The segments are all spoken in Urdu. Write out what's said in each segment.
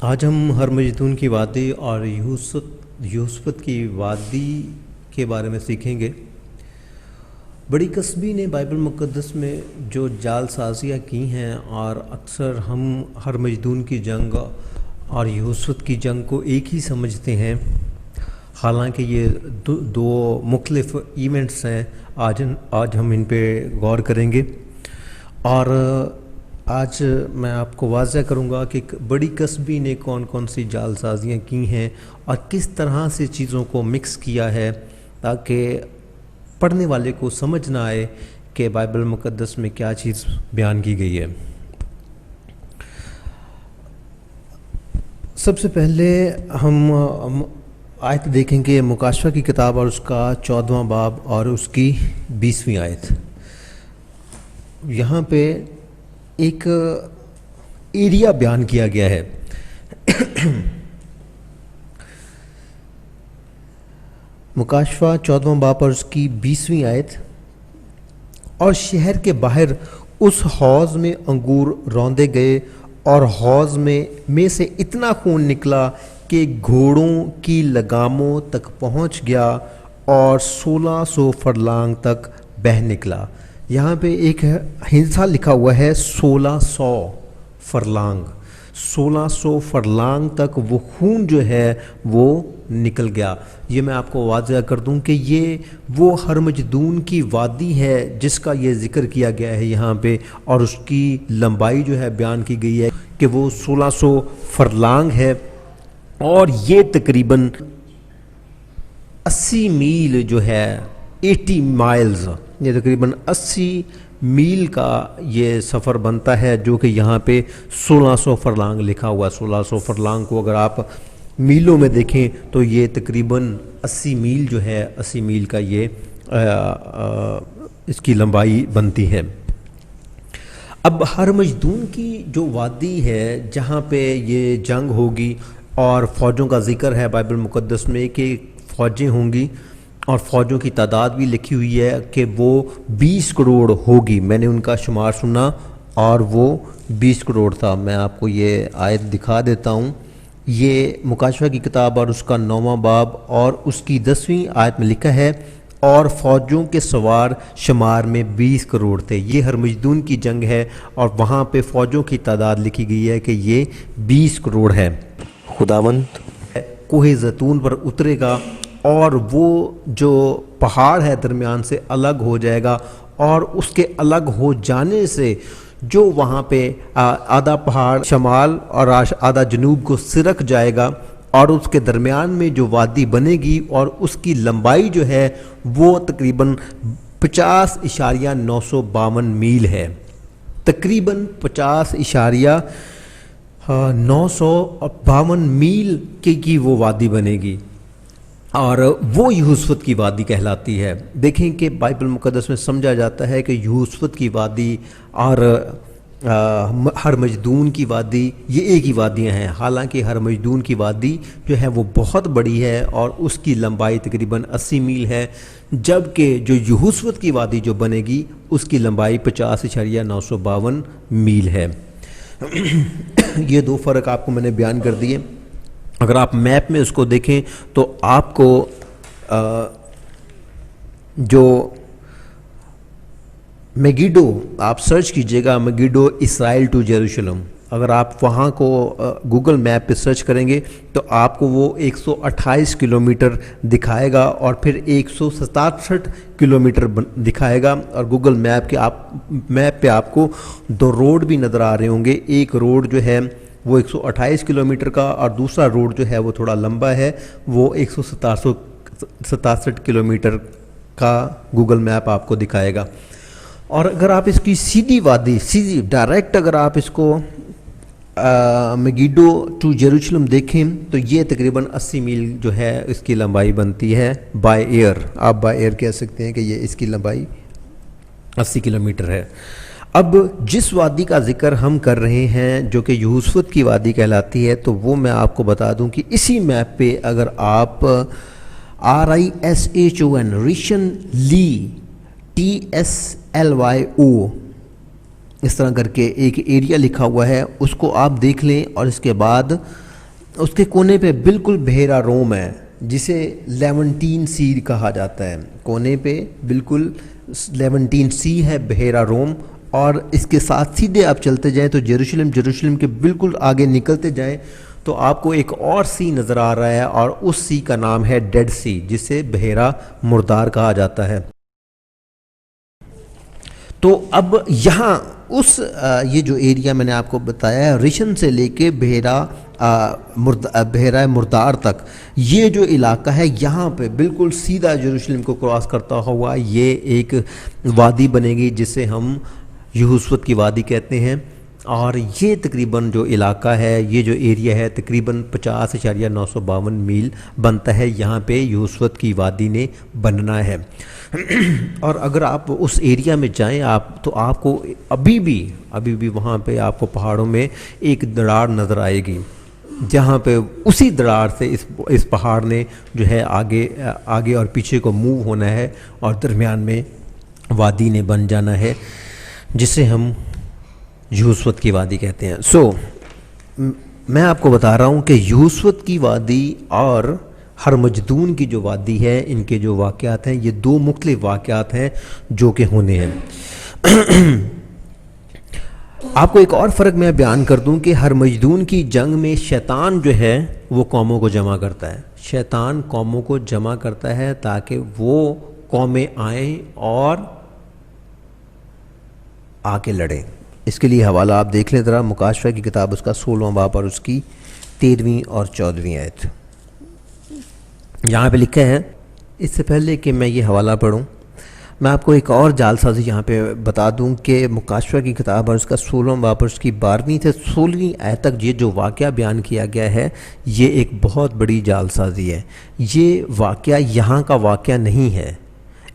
آج ہم ہرمجدون کی وادی اور یوسفت کی وادی کے بارے میں سیکھیں گے۔ بڑی قصبی نے بائبل مقدس میں جو جال سازیاں کی ہیں، اور اکثر ہم ہرمجدون کی جنگ اور یوسفت کی جنگ کو ایک ہی سمجھتے ہیں، حالانکہ یہ دو مختلف ایونٹس ہیں۔ آج ہم ان پہ غور کریں گے، اور آج میں آپ کو واضح کروں گا کہ بڑی قصبی نے کون کون سی جال سازیاں کی ہیں اور کس طرح سے چیزوں کو مکس کیا ہے، تاکہ پڑھنے والے کو سمجھ نہ آئے کہ بائبل مقدس میں کیا چیز بیان کی گئی ہے۔ سب سے پہلے ہم آیت دیکھیں گے مکاشفہ کی کتاب اور اس کا 14واں باب اور اس کی 20ویں آیت۔ یہاں پہ ایک ایریا بیان کیا گیا ہے۔ مکاشفہ 14واں باب اور اس کی 20ویں آیت۔ اور شہر کے باہر اس حوض میں انگور روندے گئے، اور حوض میں سے اتنا خون نکلا کہ گھوڑوں کی لگاموں تک پہنچ گیا اور 1600 فرلانگ تک بہہ نکلا۔ یہاں پہ ایک ہندسہ لکھا ہوا ہے 1600 فرلانگ، 1600 فرلانگ تک وہ خون جو ہے وہ نکل گیا۔ یہ میں آپ کو واضح کر دوں کہ یہ وہ ہرمجدون کی وادی ہے جس کا یہ ذکر کیا گیا ہے یہاں پہ، اور اس کی لمبائی جو ہے بیان کی گئی ہے کہ وہ 1600 فرلانگ ہے، اور یہ تقریباً 80 میل جو ہے 80 مائلز، یہ تقریباً 80 میل کا یہ سفر بنتا ہے، جو کہ یہاں پہ 1600 فرلانگ لکھا ہوا ہے۔ 1600 فرلانگ کو اگر آپ میلوں میں دیکھیں تو یہ تقریباً 80 میل جو ہے، 80 میل کا یہ اس کی لمبائی بنتی ہے۔ اب ہرمجدون کی جو وادی ہے جہاں پہ یہ جنگ ہوگی، اور فوجوں کا ذکر ہے بائبل مقدس میں کہ فوجیں ہوں گی، اور فوجوں کی تعداد بھی لکھی ہوئی ہے کہ وہ 20 کروڑ ہوگی۔ میں نے ان کا شمار سنا اور وہ 20 کروڑ تھا۔ میں آپ کو یہ آیت دکھا دیتا ہوں۔ یہ مکاشفہ کی کتاب اور اس کا 9واں باب اور اس کی 10ویں آیت میں لکھا ہے، اور فوجوں کے سوار شمار میں 20 کروڑ تھے۔ یہ ہرمجدون کی جنگ ہے، اور وہاں پہ فوجوں کی تعداد لکھی گئی ہے کہ یہ 20 کروڑ ہے۔ خداوند کوہ زیتون پر اترے گا، اور وہ جو پہاڑ ہے درمیان سے الگ ہو جائے گا، اور اس کے الگ ہو جانے سے جو وہاں پہ آدھا پہاڑ شمال اور آدھا جنوب کو سرک جائے گا، اور اس کے درمیان میں جو وادی بنے گی، اور اس کی لمبائی جو ہے وہ تقریباً 50.952 میل ہے۔ تقریباً 50.952 میل کی وہ وادی بنے گی، اور وہ یہوسفت کی وادی کہلاتی ہے۔ دیکھیں کہ بائبل مقدس میں سمجھا جاتا ہے کہ یہوسفت کی وادی اور ہرمجدون کی وادی یہ ایک ہی وادیاں ہیں، حالانکہ ہرمجدون کی وادی جو ہے وہ بہت بڑی ہے، اور اس کی لمبائی تقریباً 80 میل ہے، جبکہ جو یہوسفت کی وادی جو بنے گی اس کی لمبائی 50.952 میل ہے۔ یہ دو فرق آپ کو میں نے بیان کر دیے۔ اگر آپ میپ میں اس کو دیکھیں تو آپ کو جو میگیڈو آپ سرچ کیجئے گا، میگیڈو اسرائیل ٹو جیروشلم، اگر آپ وہاں کو گوگل میپ پہ سرچ کریں گے تو آپ کو وہ 128 کلومیٹر دکھائے گا، اور پھر 167 کلومیٹر دکھائے گا، اور گوگل میپ پہ آپ کو دو روڈ بھی نظر آ رہے ہوں گے۔ ایک روڈ جو ہے وہ 128 کلومیٹر کا، اور دوسرا روڈ جو ہے وہ تھوڑا لمبا ہے، وہ 167 کلومیٹر کا گوگل میپ آپ کو دکھائے گا۔ اور اگر آپ اس کی سیدھی ڈائریکٹ اگر آپ اس کو میگیڈو ٹو جیروشلم دیکھیں تو یہ تقریباً 80 میل جو ہے اس کی لمبائی بنتی ہے بائی ایئر۔ آپ بائی ایئر کہہ سکتے ہیں کہ یہ اس کی لمبائی 80 کلومیٹر ہے۔ اب جس وادی کا ذکر ہم کر رہے ہیں جو کہ یہوسفت کی وادی کہلاتی ہے، تو وہ میں آپ کو بتا دوں کہ اسی میپ پہ اگر آپ RISHON ریشن لی TSLYO اس طرح کر کے ایک ایریا لکھا ہوا ہے، اس کو آپ دیکھ لیں، اور اس کے بعد اس کے کونے پہ بالکل بحیرہ روم ہے جسے لیونٹین سی کہا جاتا ہے. کونے پہ بالکل لیونٹین سی ہے، بحیرہ روم، اور اس کے ساتھ سیدھے آپ چلتے جائیں تو یروشلم کے بالکل آگے نکلتے جائیں تو آپ کو ایک اور سی نظر آ رہا ہے، اور اس سی کا نام ہے ڈیڈ سی، جسے بحیرہ مردار کہا جاتا ہے. تو اب یہاں یہ جو ایریا میں نے آپ کو بتایا ہے، ریشن سے لے کے بحیرہ مردار تک، یہ جو علاقہ ہے یہاں پہ بالکل سیدھا یروشلم کو کراس کرتا ہوا یہ ایک وادی بنے گی جسے ہم یہوسوت کی وادی کہتے ہیں. اور یہ تقریباً جو علاقہ ہے، یہ جو ایریا ہے، تقریباً 50.952 میل بنتا ہے. یہاں پہ یہوسوت کی وادی نے بننا ہے. اور اگر آپ اس ایریا میں جائیں تو آپ کو ابھی بھی وہاں پہ آپ کو پہاڑوں میں ایک دراڑ نظر آئے گی، جہاں پہ اسی دراڑ سے اس پہاڑ نے جو ہے آگے اور پیچھے کو موو ہونا ہے، اور درمیان میں وادی نے بن جانا ہے جسے ہم یہوسوت کی وادی کہتے ہیں. میں آپ کو بتا رہا ہوں کہ یہوسوت کی وادی اور ہرمجدون کی جو وادی ہے، ان کے جو واقعات ہیں، یہ دو مختلف واقعات ہیں جو کہ ہونے ہیں. آپ کو ایک اور فرق میں بیان کر دوں کہ ہرمجدون کی جنگ میں شیطان جو ہے وہ قوموں کو جمع کرتا ہے. شیطان قوموں کو جمع کرتا ہے تاکہ وہ قومیں آئیں اور آ کے لڑیں. اس کے لیے حوالہ آپ دیکھ لیں ذرا، مکاشفہ کی کتاب اس کا 16واں باب اور اس کی 13ویں اور 14ویں آیت. یہاں پہ لکھا ہے، اس سے پہلے کہ میں یہ حوالہ پڑھوں میں آپ کو ایک اور جال سازی یہاں پہ بتا دوں کہ مکاشفہ کی کتاب اور اس کا 16واں باب اور اس کی 12ویں سے 16ویں آیت تک یہ جو واقعہ بیان کیا گیا ہے یہ ایک بہت بڑی جال سازی ہے. یہ واقعہ یہاں کا واقعہ نہیں ہے،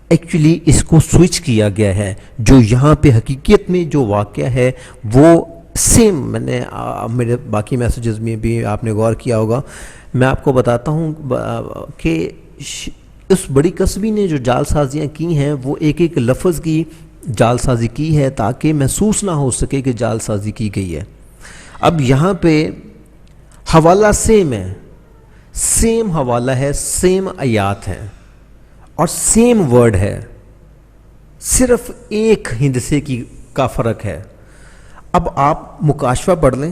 ایکچولی اس کو سوئچ کیا گیا ہے. جو یہاں پہ حقیقت میں جو واقعہ ہے وہ سیم، میں نے میرے باقی میسیجز میں بھی آپ نے غور کیا ہوگا. میں آپ کو بتاتا ہوں کہ اس بڑی قصبی نے جو جال سازیاں کی ہیں وہ ایک لفظ کی جال سازی کی ہے تاکہ محسوس نہ ہو سکے کہ جال سازی کی گئی ہے. اب یہاں پہ حوالہ سیم ہے، سیم حوالہ ہے، سیم آیات ہیں اور سیم ورڈ ہے، صرف ایک ہندسے کا فرق ہے. اب آپ مکاشفہ پڑھ لیں،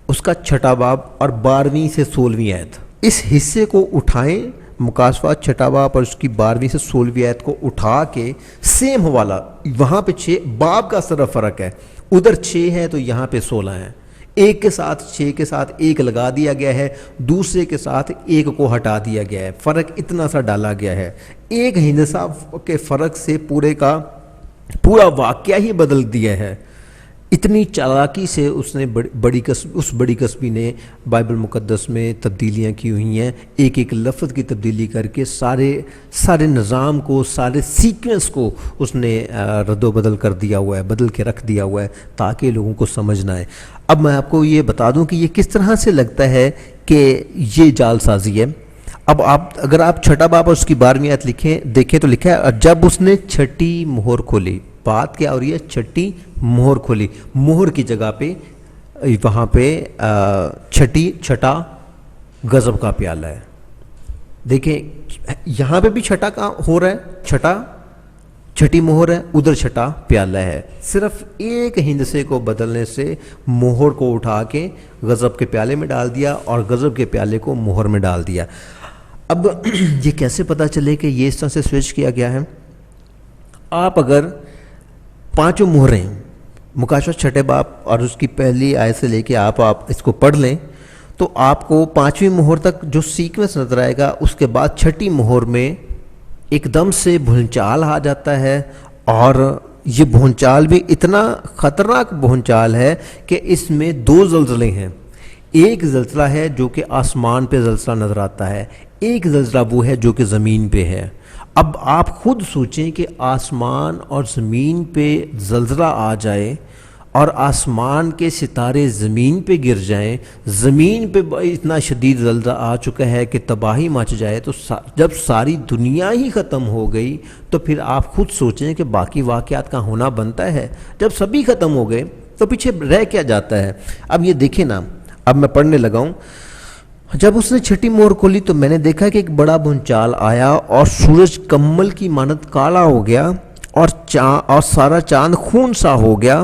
اس کا 6واں باب اور 12ویں سے 16ویں آیت. اس حصے کو اٹھائیں، مکاشفہ 6واں باب اور اس کی 12ویں سے 16ویں آیت کو اٹھا کے سیم حوالہ، وہاں پہ 6 باب کا صرف فرق ہے، ادھر 6 ہے تو یہاں پہ 16 ہے. ایک کے ساتھ 6 کے ساتھ ایک لگا دیا گیا ہے، دوسرے کے ساتھ ایک کو ہٹا دیا گیا ہے، فرق اتنا سا ڈالا گیا ہے. ایک ہندسہ کے فرق سے پورے کا پورا واقعہ ہی بدل دیا ہے. اتنی چالاکی سے اس بڑی قصبی نے بائبل مقدس میں تبدیلیاں کی ہوئی ہیں، ایک لفظ کی تبدیلی کر کے سارے نظام کو، سارے سیکوینس کو اس نے رد و بدل کر دیا ہوا ہے، بدل کے رکھ دیا ہوا ہے تاکہ لوگوں کو سمجھ نہ آئے. اب میں آپ کو یہ بتا دوں کہ یہ کس طرح سے لگتا ہے کہ یہ جال سازی ہے. اب اگر آپ 6واں باب اور اس کی 12ویں آیت دیکھیں تو لکھا ہے، جب اس نے 6ٹی مہر کھولی. بات کیا ہو رہی ہے؟ 6ٹی مہر کھولی. مہر کی جگہ پہ وہاں پہ 6ٹا غضب کا پیالہ ہے. دیکھیں یہاں پہ بھی 6ٹا کا ہو رہا ہے، 6ٹی مہر ہے، ادھر 6ٹا پیالہ ہے. صرف ایک ہندسے کو بدلنے سے مہر کو اٹھا کے غضب کے پیالے میں ڈال دیا اور غضب کے پیالے کو مہر میں ڈال دیا. اب یہ کیسے پتہ چلے کہ یہ اس طرح سے سوئچ کیا گیا ہے؟ آپ اگر 5 مہریں مکاشفہ 6 باب اور اس کی پہلی آیت سے لے کے آپ اس کو پڑھ لیں تو آپ کو 5ویں مہر تک جو سیکوینس نظر آئے گا، اس کے بعد 6ٹی مہر میں ایک دم سے بھونچال آ جاتا ہے. اور یہ بھونچال بھی اتنا خطرناک بھونچال ہے کہ اس میں 2 زلزلے ہیں. ایک زلزلہ ہے جو کہ آسمان پہ زلزلہ نظر آتا ہے، ایک زلزلہ وہ ہے جو کہ زمین پہ ہے. اب آپ خود سوچیں کہ آسمان اور زمین پہ زلزلہ آ جائے اور آسمان کے ستارے زمین پہ گر جائیں، زمین پہ اتنا شدید زلزلہ آ چکا ہے کہ تباہی مچ جائے، تو جب ساری دنیا ہی ختم ہو گئی تو پھر آپ خود سوچیں کہ باقی واقعات کا ہونا بنتا ہے. جب سبھی ختم ہو گئے تو پیچھے رہ کیا جاتا ہے؟ اب یہ دیکھیں نا، اب میں پڑھنے لگا ہوں جب اس نے چھٹی مہر کھولی تو میں نے دیکھا کہ ایک بڑا بھونچال آیا اور سورج کمل کی مانند کالا ہو گیا اور سارا چاند خون سا ہو گیا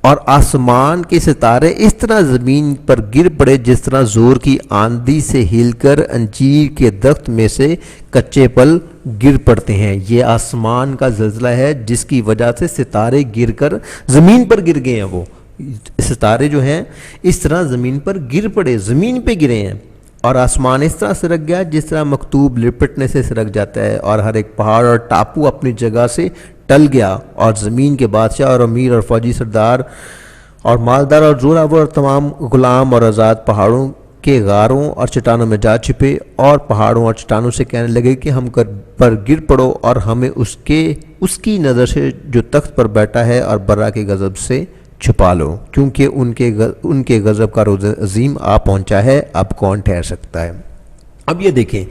اور آسمان کے ستارے اس طرح زمین پر گر پڑے جس طرح زور کی آندھی سے ہل کر انجیر کے درخت میں سے کچے پھل گر پڑتے ہیں۔ یہ آسمان کا زلزلہ ہے جس کی وجہ سے ستارے گر کر زمین پر گر گئے ہیں۔ وہ ستارے جو ہیں اس طرح زمین پر گر پڑے، زمین پہ گرے ہیں، اور آسمان اس طرح سرک گیا جس طرح مکتوب لپٹنے سے سرک جاتا ہے، اور ہر ایک پہاڑ اور ٹاپو اپنی جگہ سے ٹل گیا، اور زمین کے بادشاہ اور امیر اور فوجی سردار اور مالدار اور زوراور اور تمام غلام اور آزاد پہاڑوں کے غاروں اور چٹانوں میں جا چھپے، اور پہاڑوں اور چٹانوں سے کہنے لگے کہ ہم پر گر پڑو اور ہمیں اس کی نظر سے جو تخت پر بیٹھا ہے اور برا کے غضب سے چھپا لو، کیونکہ ان کے غضب کا روز عظیم آ پہنچا ہے، اب کون ٹھہر سکتا ہے۔ اب یہ دیکھیں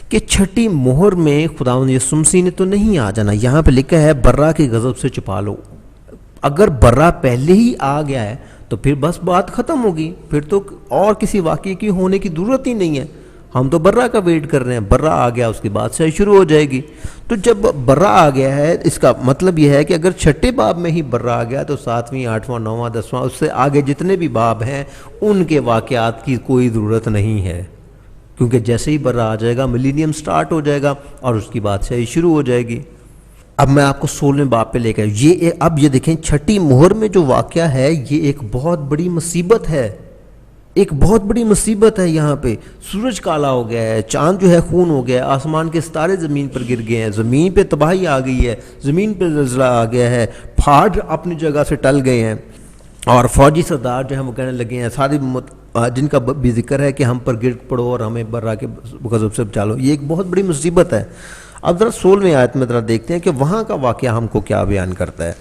کہ چھٹی مہر میں خداوند یسوع مسیح نے تو نہیں آ جانا، یہاں پہ لکھا ہے برا کے غضب سے چھپا لو۔ اگر برا پہلے ہی آ گیا ہے تو پھر بس بات ختم ہوگی، پھر تو اور کسی واقعے کی ہونے کی ضرورت ہی نہیں ہے، ہم تو برا کا ویٹ کر رہے ہیں، برا آ گیا اس کے بعد سے شروع ہو جائے گی۔ تو جب برا آ گیا ہے اس کا مطلب یہ ہے کہ اگر چھٹے باب میں ہی برا آ گیا تو 7ویں 8واں 9واں 10واں اس سے آگے جتنے بھی باب ہیں ان کے واقعات کی کوئی ضرورت نہیں ہے، کیونکہ جیسے ہی برا آ جائے گا ملینیم سٹارٹ ہو جائے گا اور اس کی بادشاہی شروع ہو جائے گی۔ اب میں آپ کو 16ویں باب پہ لے کے اب یہ دیکھیں چھٹی مہر میں جو واقعہ ہے یہ ایک بہت بڑی مصیبت ہے، ایک بہت بڑی مصیبت ہے۔ یہاں پہ سورج کالا ہو گیا ہے، چاند جو ہے خون ہو گیا ہے، آسمان کے ستارے زمین پر گر گئے ہیں، زمین پہ تباہی آ گئی ہے، زمین پہ زلزلہ آ گیا ہے، پہاڑ اپنی جگہ سے ٹل گئے ہیں، اور فوجی سردار جو ہیں وہ کہنے لگے ہیں ساری جن کا بھی ذکر ہے کہ ہم پر گر پڑو اور ہمیں برا کے غضب سے بچا لو۔ یہ ایک بہت بڑی مصیبت ہے۔ اب ذرا 16ویں آیت میں ذرا دیکھتے ہیں کہ وہاں کا واقعہ ہم کو کیا بیان کرتا ہے۔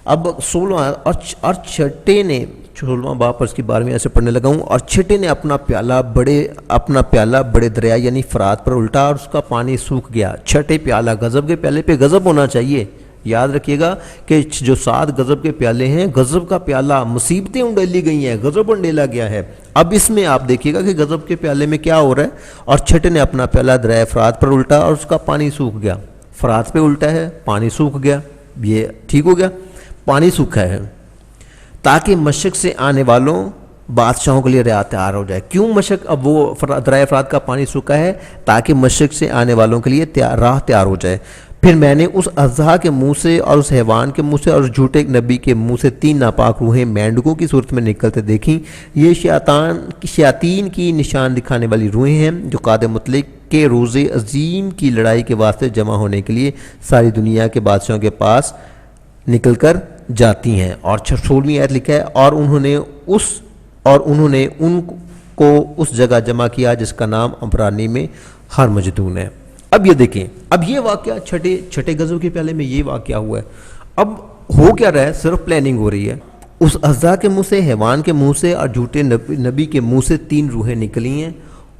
اب 16واں اور چھٹے نے 16واں باب پر اس کی 12ویں ایسے پڑھنے لگا ہوں، اور چھٹے نے اپنا پیالہ بڑے دریا یعنی فرات پر الٹا اور اس کا پانی سوکھ گیا۔ چھٹے پیالہ غضب کے پیالے پہ غضب ہونا چاہیے، یاد رکھیے گا کہ جو 7 غضب کے پیالے ہیں، غضب کا پیالہ، مصیبتیں انڈیلی گئی ہیں، غضب انڈیلا گیا ہے۔ اب اس میں آپ دیکھیے گا کہ غضب کے پیالے میں کیا ہو رہا ہے، اور چھٹے نے اپنا پیالہ دریائے فرات پر الٹا اور اس کا پانی سوکھ گیا۔ فرات پہ الٹا ہے، پانی سوکھ گیا، یہ ٹھیک ہو گیا، پانی سوکھا ہے تاکہ مشرق سے آنے والوں بادشاہوں کے لیے راہ تیار ہو جائے۔ کیوں مشرق، اب وہ دریائے فرات کا پانی سوکھا ہے تاکہ مشرق سے آنے والوں کے لیے راہ تیار ہو جائے۔ پھر میں نے اس اژدہا کے منہ سے اور اس حیوان کے منہ سے اور اس جھوٹے نبی کے منہ سے 3 ناپاک روحیں مینڈکوں کی صورت میں نکلتے دیکھیں۔ یہ شیاطین کی نشان دکھانے والی روحیں ہیں جو قاد مطلق کے روز عظیم کی لڑائی کے واسطے جمع ہونے کے لیے ساری دنیا کے بادشاہوں کے پاس نکل کر جاتی ہیں۔ اور 16ویں آیت لکھا ہے اور انہوں نے ان کو اس جگہ جمع کیا جس کا نام عبرانی میں ہرمجدون ہے۔ اب یہ دیکھیں، اب یہ واقعہ چھٹے غضب کے پیالے میں یہ واقعہ ہوا ہے۔ اب ہو کیا رہا ہے، صرف پلاننگ ہو رہی ہے۔ اس اژدہا کے منہ سے، حیوان کے منہ سے اور جھوٹے نبی کے منہ سے 3 روحیں نکلی ہیں،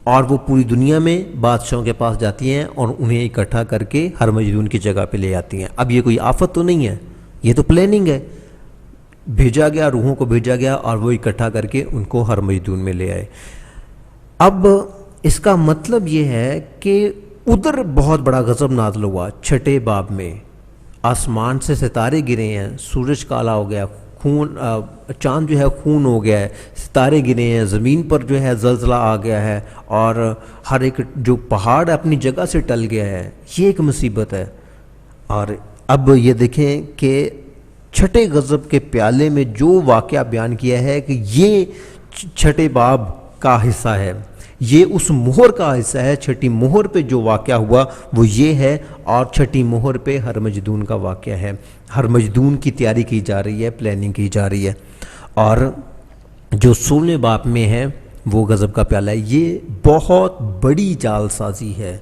اور وہ پوری دنیا میں بادشاہوں کے پاس جاتی ہیں اور انہیں اکٹھا کر کے ہرمجدون کی جگہ پہ لے آتی ہیں۔ اب یہ کوئی آفت تو نہیں ہے، یہ تو پلاننگ ہے، بھیجا گیا، روحوں کو بھیجا گیا اور وہ اکٹھا کر کے ان کو ہرمجدون میں لے آئے۔ اب اس کا مطلب یہ ہے کہ ادھر بہت بڑا غضب نازل ہوا۔ چھٹے باب میں آسمان سے ستارے گرے ہیں، سورج کالا ہو گیا، چاند جو ہے خون ہو گیا ہے، ستارے گرے ہیں، زمین پر جو ہے زلزلہ آ گیا ہے، اور ہر ایک جو پہاڑ اپنی جگہ سے ٹل گیا ہے، یہ ایک مصیبت ہے۔ اور اب یہ دیکھیں کہ چھٹے غضب کے پیالے میں جو واقعہ بیان کیا ہے کہ یہ چھٹے باب کا حصہ ہے، یہ اس مہر کا حصہ ہے۔ چھٹی مہر پہ جو واقعہ ہوا وہ یہ ہے، اور چھٹی مہر پہ ہرمجدون کا واقعہ ہے۔ ہرمجدون کی تیاری کی جا رہی ہے، پلاننگ کی جا رہی ہے، اور جو 16ویں باب میں ہے وہ غضب کا پیالہ ہے۔ یہ بہت بڑی جال سازی ہے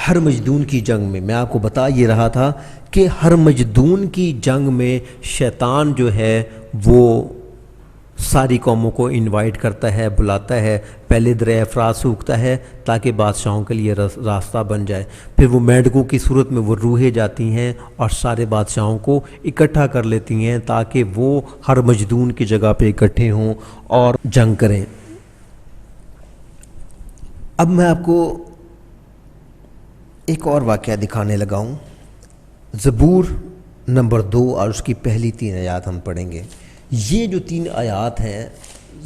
ہرمجدون کی جنگ میں۔ میں آپ کو بتا یہ رہا تھا کہ ہرمجدون کی جنگ میں شیطان جو ہے وہ ساری قوموں کو انوائٹ کرتا ہے، بلاتا ہے، پہلے دریائے فرات سوکھتا ہے تاکہ بادشاہوں کے لیے راستہ بن جائے، پھر وہ مینڈکوں کی صورت میں وہ روحیں جاتی ہیں اور سارے بادشاہوں کو اکٹھا کر لیتی ہیں تاکہ وہ ہرمجدون کی جگہ پہ اکٹھے ہوں اور جنگ کریں۔ اب میں آپ کو ایک اور واقعہ دکھانے لگا ہوں. زبور نمبر 2 اور اس کی پہلی 3 آیات ہم پڑھیں گے. یہ جو 3 آیات ہیں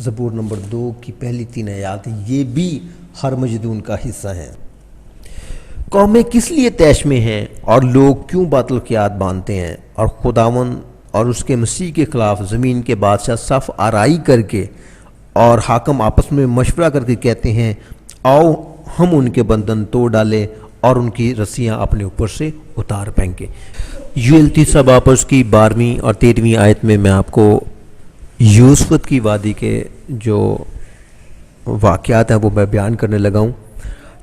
زبور نمبر 2 کی پہلی 3 آیات، یہ بھی ہرمجدون کا حصہ ہیں. قومیں کس لیے طیش میں ہیں اور لوگ کیوں باطل خیات باندھتے ہیں، اور خداوند اور اس کے مسیح کے خلاف زمین کے بادشاہ صف آرائی کر کے اور حاکم آپس میں مشورہ کر کے کہتے ہیں آؤ ہم ان کے بندھن توڑ ڈالیں اور ان کی رسیاں اپنے اوپر سے اتار پھینکیں. یوئیل تیسرا باب اس کی 12ویں اور 13ویں آیت میں آپ کو یوسفت کی وادی کے جو واقعات ہیں وہ میں بیان کرنے لگا ہوں.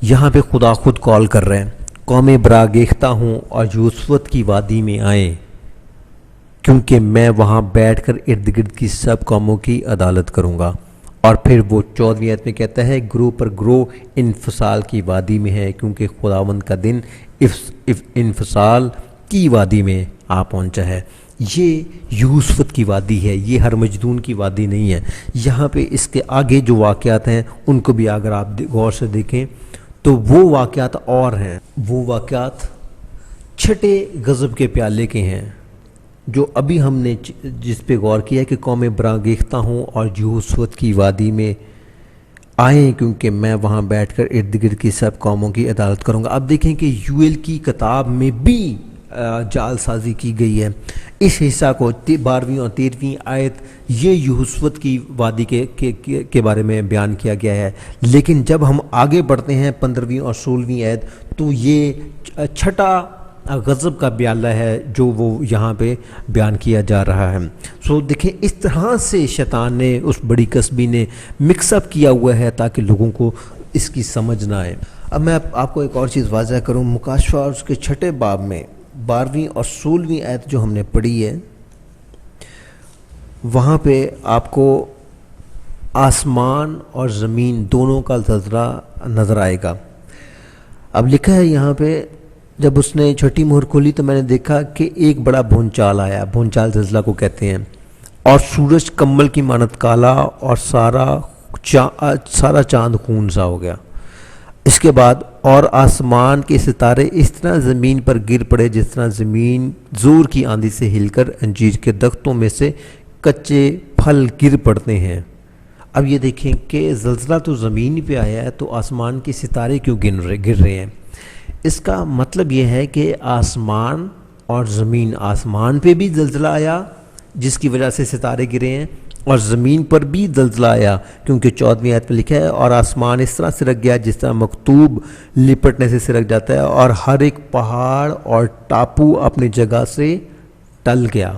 یہاں پہ خدا خود کال کر رہے ہیں، قومیں براگیختہ ہوں اور یوسفت کی وادی میں آئیں، کیونکہ میں وہاں بیٹھ کر ارد گرد کی سب قوموں کی عدالت کروں گا. اور پھر وہ 14ویں آیت میں کہتا ہے گروہ پر گروہ انفصال کی وادی میں ہے، کیونکہ خداوند کا دن انفصال کی وادی میں آ پہنچا ہے. یہ یوسفت کی وادی ہے، یہ ہرمجدون کی وادی نہیں ہے. یہاں پہ اس کے آگے جو واقعات ہیں ان کو بھی اگر آپ غور سے دیکھیں تو وہ واقعات اور ہیں. وہ واقعات چھٹے غضب کے پیالے کے ہیں جو ابھی ہم نے جس پہ غور کیا کہ قومیں براگیختہ ہوں اور یوسفت کی وادی میں آئیں، کیونکہ میں وہاں بیٹھ کر ارد گرد کی سب قوموں کی عدالت کروں گا. اب دیکھیں کہ یوئیل کی کتاب میں بھی جال سازی کی گئی ہے. اس حصہ کو 12ویں اور 13ویں آیت یہ یوسفت کی وادی کے بارے میں بیان کیا گیا ہے، لیکن جب ہم آگے بڑھتے ہیں 15ویں اور 16ویں آیت تو یہ چھٹا غضب کا پیالہ ہے جو وہ یہاں پہ بیان کیا جا رہا ہے. سو دیکھیں اس طرح سے شیطان نے، اس بڑی کسبی نے مکس اپ کیا ہوا ہے تاکہ لوگوں کو اس کی سمجھ نہ آئے. اب میں آپ کو ایک اور چیز واضح کروں. مکاشفہ اور اس کے چھٹے باب میں 12ویں اور 16ویں آیت جو ہم نے پڑھی ہے وہاں پہ آپ کو آسمان اور زمین دونوں کا زلزلہ نظر آئے گا. اب لکھا ہے یہاں پہ جب اس نے چھٹی مہر کھولی تو میں نے دیکھا کہ ایک بڑا بھونچال آیا، بھونچال زلزلہ کو کہتے ہیں، اور سورج کمل کی مانند کالا اور سارا چاند خون سا ہو گیا. اس کے بعد اور آسمان کے ستارے اس طرح زمین پر گر پڑے جس طرح زمین زور کی آندھی سے ہل کر انجیر کے درختوں میں سے کچے پھل گر پڑتے ہیں. اب یہ دیکھیں کہ زلزلہ تو زمین پہ آیا ہے تو آسمان کے ستارے کیوں گر رہے ہیں؟ اس کا مطلب یہ ہے کہ آسمان اور زمین، آسمان پہ بھی زلزلہ آیا جس کی وجہ سے ستارے گرے ہیں، اور زمین پر بھی زلزلہ آیا کیونکہ 14ویں آیت میں لکھا ہے اور آسمان اس طرح سرک گیا جس طرح مکتوب لپٹنے سے سرک جاتا ہے، اور ہر ایک پہاڑ اور ٹاپو اپنی جگہ سے ٹل گیا.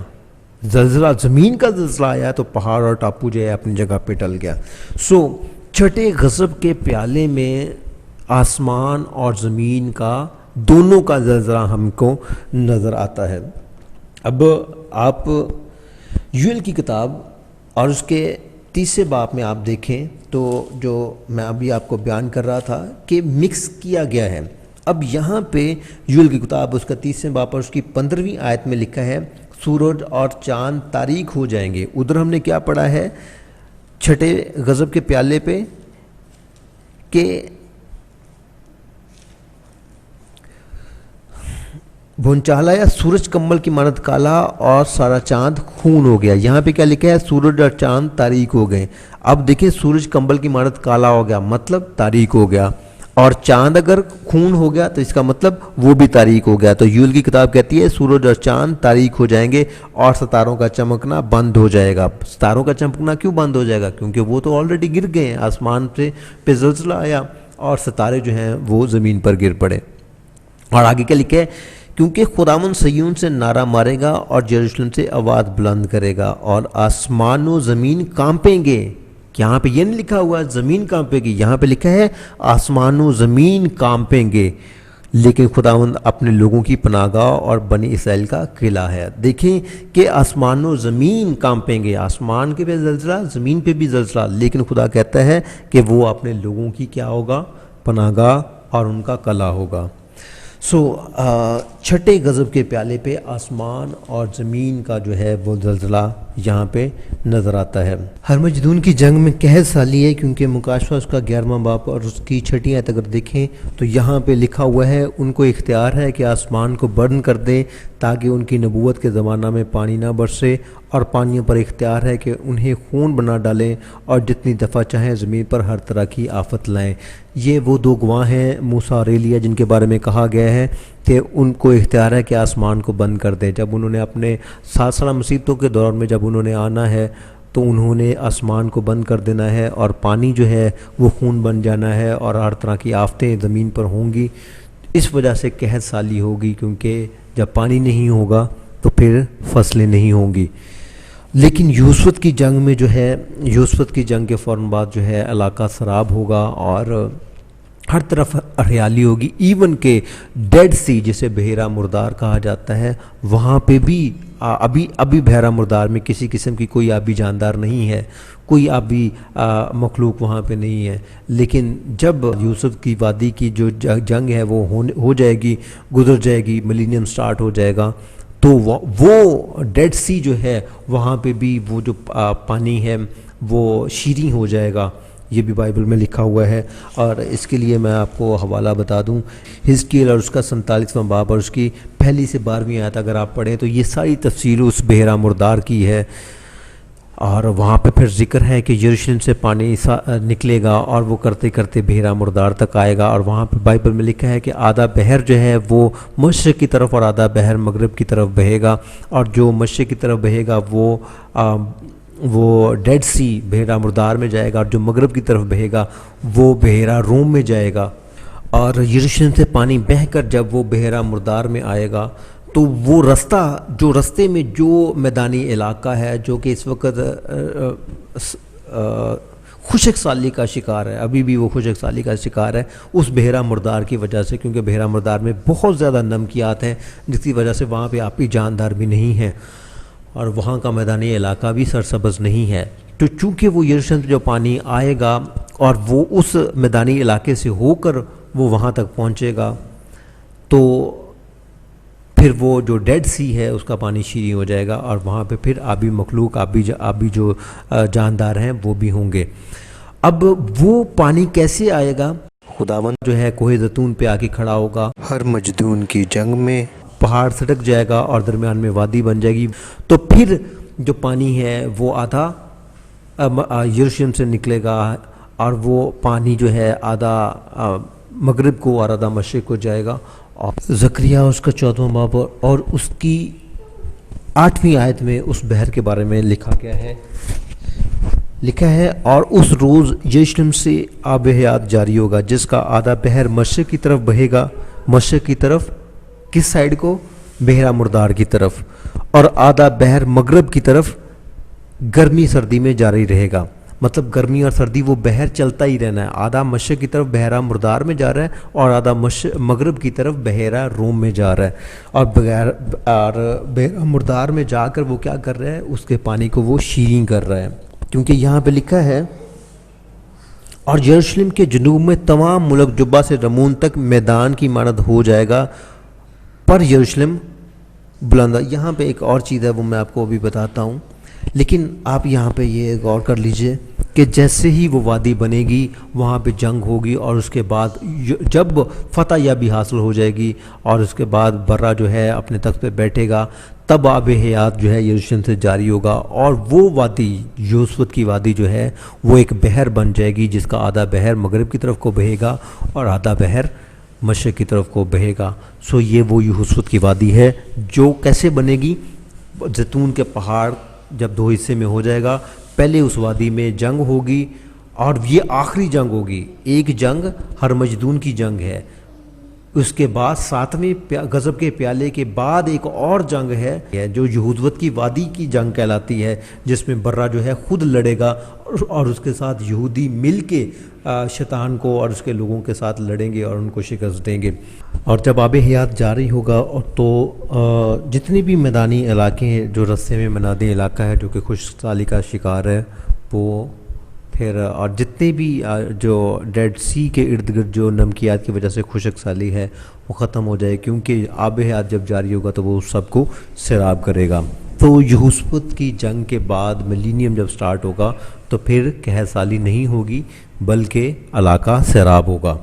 زلزلہ، زمین کا زلزلہ آیا تو پہاڑ اور ٹاپو جو ہے اپنی جگہ پہ ٹل گیا. سو چھٹے غضب کے پیالے میں آسمان اور زمین کا دونوں کا زلزلہ ہم کو نظر آتا ہے. اب آپ یوئیل کی کتاب اور اس کے 30 باب میں آپ دیکھیں تو جو میں ابھی آپ کو بیان کر رہا تھا کہ مکس کیا گیا ہے. اب یہاں پہ یوئیل کی کتاب اس کا 30 باب اور اس کی 15ویں آیت میں لکھا ہے سورج اور چاند تاریک ہو جائیں گے. ادھر ہم نے کیا پڑھا ہے چھٹے غضب کے پیالے پہ کہ بھونچال آیا، سورج کمل کی مانند کالا اور سارا چاند خون ہو گیا. یہاں پہ کیا لکھا ہے سورج اور چاند تاریک ہو گئے. اب دیکھیں سورج کمل کی مانند کالا ہو گیا مطلب تاریک ہو گیا، اور چاند اگر خون ہو گیا تو اس کا مطلب وہ بھی تاریک ہو گیا. تو یوئیل کی کتاب کہتی ہے سورج اور چاند تاریک ہو جائیں گے اور ستاروں کا چمکنا بند ہو جائے گا. ستاروں کا چمکنا کیوں بند ہو جائے گا؟ کیونکہ وہ تو آلریڈی گر گئے ہیں، آسمان پہ زلزلہ آیا اور ستارے جو ہیں وہ زمین پر گر پڑے. اور آگے کیا لکھا ہے کیونکہ خداوند صیون سے نعرہ مارے گا اور یروشلم سے آواز بلند کرے گا اور آسمان و زمین کانپیں گے. یہاں پہ یہ نہیں لکھا ہوا زمین کانپے گی، یہاں پہ لکھا ہے آسمان و زمین کانپیں گے، لیکن خداوند اپنے لوگوں کی پناہ گاہ اور بنی اسرائیل کا قلعہ ہے. دیکھیں کہ آسمان و زمین کانپیں گے، آسمان کے پہ زلزلہ، زمین پہ بھی زلزلہ، لیکن خدا کہتا ہے کہ وہ اپنے لوگوں کی کیا ہوگا؟ پناہ گاہ اور ان کا قلعہ ہوگا. سو چھٹے غضب کے پیالے پہ آسمان اور زمین کا جو ہے وہ زلزلہ یہاں پہ نظر آتا ہے۔ ہرمجدون کی جنگ میں قحط سالی ہے، کیونکہ مکاشفہ اس کا 11واں باب اور اس کی 6 آیت اگر دیکھیں تو یہاں پہ لکھا ہوا ہے ان کو اختیار ہے کہ آسمان کو برن کر دیں تاکہ ان کی نبوت کے زمانہ میں پانی نہ برسے، اور پانیوں پر اختیار ہے کہ انہیں خون بنا ڈالیں اور جتنی دفعہ چاہیں زمین پر ہر طرح کی آفت لائیں۔ یہ وہ 2 گواہ ہیں موسیٰ اور ایلیا جن کے بارے میں کہا گیا ہے کہ ان کو اختیار ہے کہ آسمان کو بند کر دیں۔ جب انہوں نے اپنے 7 سالہ مصیبتوں کے دور میں جب انہوں نے آنا ہے تو انہوں نے آسمان کو بند کر دینا ہے اور پانی جو ہے وہ خون بن جانا ہے اور ہر طرح کی آفتیں زمین پر ہوں گی۔ اس وجہ سے قحط سالی ہوگی، کیونکہ جب پانی نہیں ہوگا تو پھر فصلیں نہیں ہوں گی۔ لیکن یوسفت کی جنگ میں جو ہے، یوسفت کی جنگ کے فوراً بعد جو ہے علاقہ سراب ہوگا اور ہر طرف ہریالی ہوگی، ایون کہ ڈیڈ سی جسے بحیرہ مردار کہا جاتا ہے وہاں پہ بھی ابھی بحیرہ مردار میں کسی قسم کی کوئی آبی جاندار نہیں ہے، کوئی آبی مخلوق وہاں پہ نہیں ہے۔ لیکن جب یوسف کی وادی کی جو جنگ ہے وہ ہو جائے گی، گزر جائے گی، ملینیم سٹارٹ ہو جائے گا، تو وہ ڈیڈ سی جو ہے وہاں پہ بھی وہ جو پانی ہے وہ شیریں ہو جائے گا۔ یہ بھی بائبل میں لکھا ہوا ہے، اور اس کے لیے میں آپ کو حوالہ بتا دوں، حزقیل اور اس کا 47واں باب اور اس کی 1 سے 12 آیت اگر آپ پڑھیں تو یہ ساری تفصیل اس بحیرہ مردار کی ہے، اور وہاں پہ پھر ذکر ہے کہ یروشلم سے پانی نکلے گا اور وہ کرتے کرتے بحیرہ مردار تک آئے گا، اور وہاں پہ بائبل میں لکھا ہے کہ آدھا بحر جو ہے وہ مشرق کی طرف اور آدھا بحر مغرب کی طرف بہے گا، اور جو مشرق کی طرف بہے گا وہ ڈیڈ سی بحیرہ مردار میں جائے گا، اور جو مغرب کی طرف بہے گا وہ بحیرہ روم میں جائے گا۔ اور یروشلم سے پانی بہہ کر جب وہ بحیرہ مردار میں آئے گا تو وہ رستے میں جو میدانی علاقہ ہے جو کہ اس وقت خشک سالی کا شکار ہے، ابھی بھی وہ خشک سالی کا شکار ہے اس بحیرہ مردار کی وجہ سے، کیونکہ بحیرہ مردار میں بہت زیادہ نمکیات ہیں جس کی وجہ سے وہاں پہ آبی جاندار بھی نہیں ہیں، اور وہاں کا میدانی علاقہ بھی سرسبز نہیں ہے۔ تو چونکہ وہ یروشلم سے جو پانی آئے گا اور وہ اس میدانی علاقے سے ہو کر وہ وہاں تک پہنچے گا، تو پھر وہ جو ڈیڈ سی ہے اس کا پانی شیریں ہو جائے گا، اور وہاں پہ پھر آبی مخلوق، آبی جو جاندار ہیں وہ بھی ہوں گے۔ اب وہ پانی کیسے آئے گا؟ خداوند جو ہے کوہ زیتون پہ آ کے کھڑا ہوگا، ہرمجدون کی جنگ میں پہاڑ سٹک جائے گا اور درمیان میں وادی بن جائے گی، تو پھر جو پانی ہے وہ آدھا یروشلم سے نکلے گا، اور وہ پانی جو ہے آدھا مغرب کو اور آدھا مشرق کو جائے گا۔ اور زکریا اس کا 14واں باب اور اس کی 8ویں آیت میں اس بحر کے بارے میں لکھا گیا ہے، لکھا ہے اور اس روز یروشلم سے آب حیات جاری ہوگا جس کا آدھا بحر مشرق کی طرف بہے گا، مشرق کی طرف کس سائیڈ کو؟ بحیرہ مردار کی طرف، اور آدھا بحر مغرب کی طرف گرمی سردی میں جاری رہے گا۔ مطلب گرمی اور سردی وہ بحر چلتا ہی رہنا ہے، آدھا مشرق کی طرف بحیرہ مردار میں جا رہا ہے اور آدھا مغرب کی طرف بحیرہ روم میں جا رہا ہے، اور بحیرہ مردار میں جا کر وہ کیا کر رہا ہے؟ اس کے پانی کو وہ شیریں کر رہا ہے، کیونکہ یہاں پہ لکھا ہے اور یروشلم کے جنوب میں تمام ملک جبہ سے رمون تک میدان کی مانند ہو جائے گا، پر یروشلم بلندہ۔ یہاں پہ ایک اور چیز ہے وہ میں آپ کو ابھی بتاتا ہوں، لیکن آپ یہاں پہ یہ غور کر لیجئے کہ جیسے ہی وہ وادی بنے گی وہاں پہ جنگ ہوگی، اور اس کے بعد جب فتح یابی حاصل ہو جائے گی اور اس کے بعد برہ جو ہے اپنے تخت پہ بیٹھے گا، تب آب حیات جو ہے یروشلم سے جاری ہوگا، اور وہ وادی یوسفت کی وادی جو ہے وہ ایک بحر بن جائے گی جس کا آدھا بحر مغرب کی طرف کو بہے گا اور آدھا بحر مشرق کی طرف کو بہے گا۔ سو یہ وہ یوسفت کی وادی ہے جو کیسے بنے گی؟ زیتون کے پہاڑ جب 2 حصے میں ہو جائے گا، پہلے اس وادی میں جنگ ہوگی، اور یہ آخری جنگ ہوگی، ایک جنگ ہرمجدون کی جنگ ہے، اس کے بعد 7ویں غضب کے پیالے کے بعد ایک اور جنگ ہے جو یہودوت کی وادی کی جنگ کہلاتی ہے، جس میں برہ جو ہے خود لڑے گا اور اس کے ساتھ یہودی مل کے شیطان کو اور اس کے لوگوں کے ساتھ لڑیں گے اور ان کو شکست دیں گے۔ اور جب آب حیات جاری ہوگا تو جتنے بھی میدانی علاقے ہیں، جو رستے میں میدانی علاقہ ہے جو کہ خشک سالی کا شکار ہے، وہ پھر اور جتنے بھی جو ڈیڈ سی کے ارد گرد جو نمکیات کی وجہ سے خشک سالی ہے وہ ختم ہو جائے، کیونکہ آب حیات جب جاری ہوگا تو وہ سب کو سیراب کرے گا۔ تو یہوسفت کی جنگ کے بعد ملینیم جب سٹارٹ ہوگا تو پھر قحط سالی نہیں ہوگی بلکہ علاقہ سیراب ہوگا۔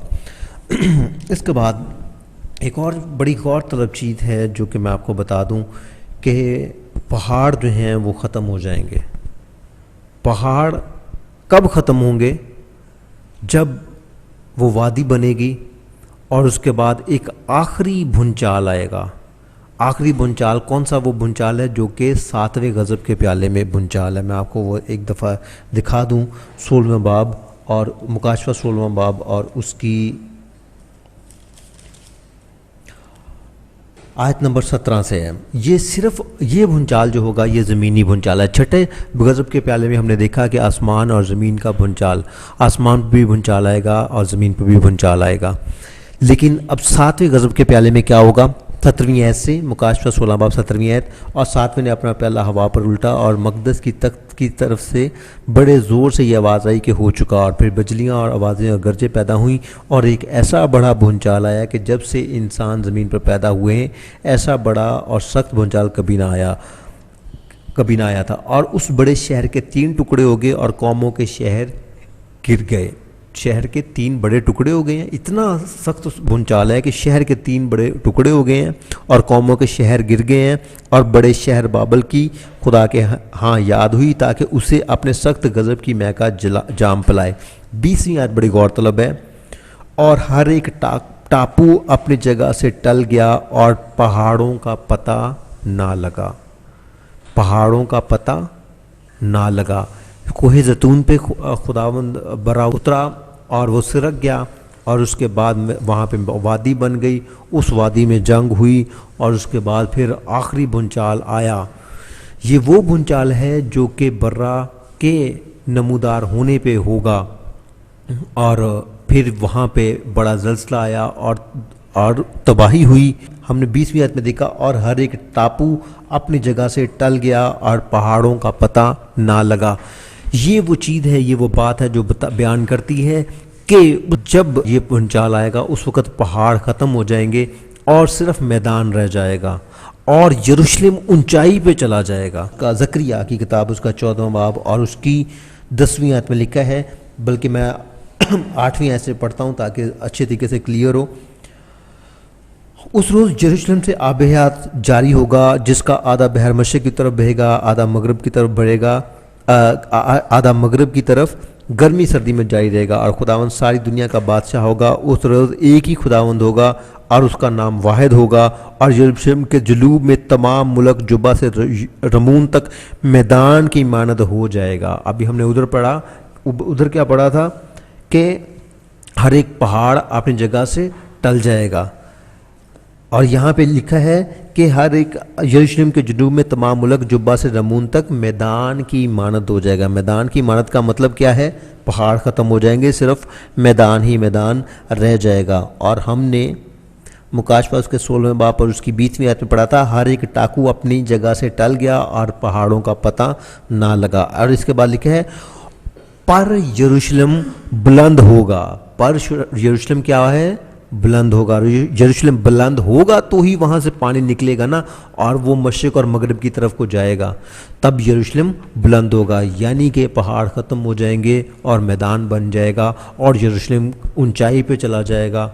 اس کے بعد ایک اور بڑی غور طلب چیز ہے جو کہ میں آپ کو بتا دوں کہ پہاڑ جو ہیں وہ ختم ہو جائیں گے۔ پہاڑ کب ختم ہوں گے؟ جب وہ وادی بنے گی اور اس کے بعد ایک آخری بھونچال آئے گا۔ آخری بھونچال کون سا؟ وہ بھونچال ہے جو کہ 7ویں غضب کے پیالے میں بھونچال ہے۔ میں آپ کو وہ ایک دفعہ دکھا دوں، 16واں باب اور مکاشفہ 16واں باب اور اس کی آیت نمبر 17 سے ہے۔ یہ صرف یہ بھونچال جو ہوگا یہ زمینی بھونچال ہے۔ چھٹے غضب کے پیالے میں ہم نے دیکھا کہ آسمان اور زمین کا بھونچال، آسمان پہ بھی بھونچال آئے گا اور زمین پہ بھی بھونچال آئے گا، لیکن اب 7ویں غضب کے پیالے میں کیا ہوگا؟ 17ویں آیت سے، مکاشفہ 16 باب 17ویں آیت، اور 7ویں نے اپنا پیالہ ہوا پر الٹا اور مقدس کی تخت کی طرف سے بڑے زور سے یہ آواز آئی کہ ہو چکا، اور پھر بجلیاں اور آوازیں اور گرجیں پیدا ہوئیں، اور ایک ایسا بڑا بھونچال آیا کہ جب سے انسان زمین پر پیدا ہوئے ہیں ایسا بڑا اور سخت بھونچال کبھی نہ آیا تھا، اور اس بڑے شہر کے 3 ٹکڑے ہو گئے اور قوموں کے شہر گر گئے۔ شہر کے 3 بڑے ٹکڑے ہو گئے ہیں، اتنا سخت بھونچال ہے کہ شہر کے 3 بڑے ٹکڑے ہو گئے ہیں اور قوموں کے شہر گر گئے ہیں، اور بڑے شہر بابل کی خدا کے ہاں یاد ہوئی تاکہ اسے اپنے سخت غضب کی مے کا جام پلائے۔ 20ویں آیت بڑی غور طلب ہے، اور ہر ایک ٹاپو اپنی جگہ سے ٹل گیا اور پہاڑوں کا پتہ نہ لگا۔ پہاڑوں کا پتہ نہ لگا۔ کوہ زیتون پہ خداوند برا اترا اور وہ سرک گیا، اور اس کے بعد وہاں پہ وادی بن گئی، اس وادی میں جنگ ہوئی، اور اس کے بعد پھر آخری بھونچال آیا۔ یہ وہ بھونچال ہے جو کہ برا کے نمودار ہونے پہ ہوگا، اور پھر وہاں پہ بڑا زلزلہ آیا اور تباہی ہوئی۔ ہم نے 20ویں آیت میں دیکھا، اور ہر ایک ٹاپو اپنی جگہ سے ٹل گیا اور پہاڑوں کا پتہ نہ لگا۔ یہ وہ چیز ہے، یہ وہ بات ہے جو بیان کرتی ہے کہ جب یہ بھونچال آئے گا اس وقت پہاڑ ختم ہو جائیں گے اور صرف میدان رہ جائے گا، اور یروشلم اونچائی پہ چلا جائے گا۔ زکریا کی کتاب اس کا 14واں باب اور اس کی 10ویں آیت میں لکھا ہے، بلکہ میں 8ویں آیت سے پڑھتا ہوں تاکہ اچھے طریقے سے کلیئر ہو۔ اس روز یروشلم سے آب حیات جاری ہوگا، جس کا آدھا بحر مشرق کی طرف بہے گا، آدھا مغرب کی طرف بڑھے گا، آدھا مغرب کی طرف گرمی سردی میں جاری رہے گا، اور خداوند ساری دنیا کا بادشاہ ہوگا۔ اس روز ایک ہی خداوند ہوگا اور اس کا نام واحد ہوگا، اور یروشلم کے جنوب میں تمام ملک جبہ سے رمون تک میدان کی مانند ہو جائے گا۔ ابھی ہم نے ادھر پڑھا، ادھر کیا پڑھا تھا کہ ہر ایک پہاڑ اپنی جگہ سے ٹل جائے گا، اور یہاں پہ لکھا ہے کہ ہر ایک یروشلم کے جنوب میں تمام ملک جبہ سے رمون تک میدان کی مانند ہو جائے گا۔ میدان کی مانند کا مطلب کیا ہے؟ پہاڑ ختم ہو جائیں گے، صرف میدان ہی میدان رہ جائے گا۔ اور ہم نے مکاشفہ اس کے 16ویں باب پر اس کی 20ویں آیت میں پڑھا تھا، ہر ایک ٹاپو اپنی جگہ سے ٹل گیا اور پہاڑوں کا پتہ نہ لگا۔ اور اس کے بعد لکھا ہے پر یروشلم بلند ہوگا۔ پر یروشلم کیا ہے؟ بلند ہوگا۔ یروشلم بلند ہوگا تو ہی وہاں سے پانی نکلے گا نا، اور وہ مشرق اور مغرب کی طرف کو جائے گا، تب یروشلم بلند ہوگا، یعنی کہ پہاڑ ختم ہو جائیں گے اور میدان بن جائے گا، اور یروشلم اونچائی پہ چلا جائے گا،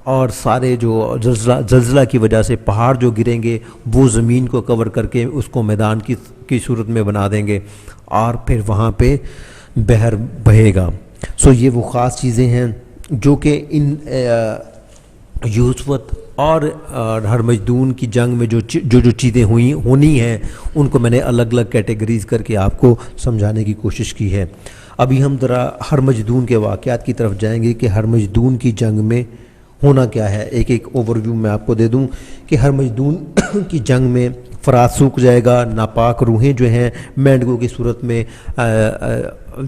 اور سارے جو زلزلہ کی وجہ سے پہاڑ جو گریں گے وہ زمین کو کور کر کے اس کو میدان کی صورت میں بنا دیں گے، اور پھر وہاں پہ بحر بہے گا۔ یہ وہ خاص چیزیں ہیں جو کہ ان یوسفت اور ہرمجدون کی جنگ میں جو چیزیں ہونی ہیں ان کو میں نے الگ الگ کیٹیگریز کر کے آپ کو سمجھانے کی کوشش کی ہے۔ ابھی ہم ذرا ہرمجدون کے واقعات کی طرف جائیں گے کہ ہرمجدون کی جنگ میں ہونا کیا ہے۔ ایک اوور ویو میں آپ کو دے دوں کہ ہرمجدون کی جنگ میں فرات سوکھ جائے گا، ناپاک روحیں جو ہیں مینڈگوں کی صورت میں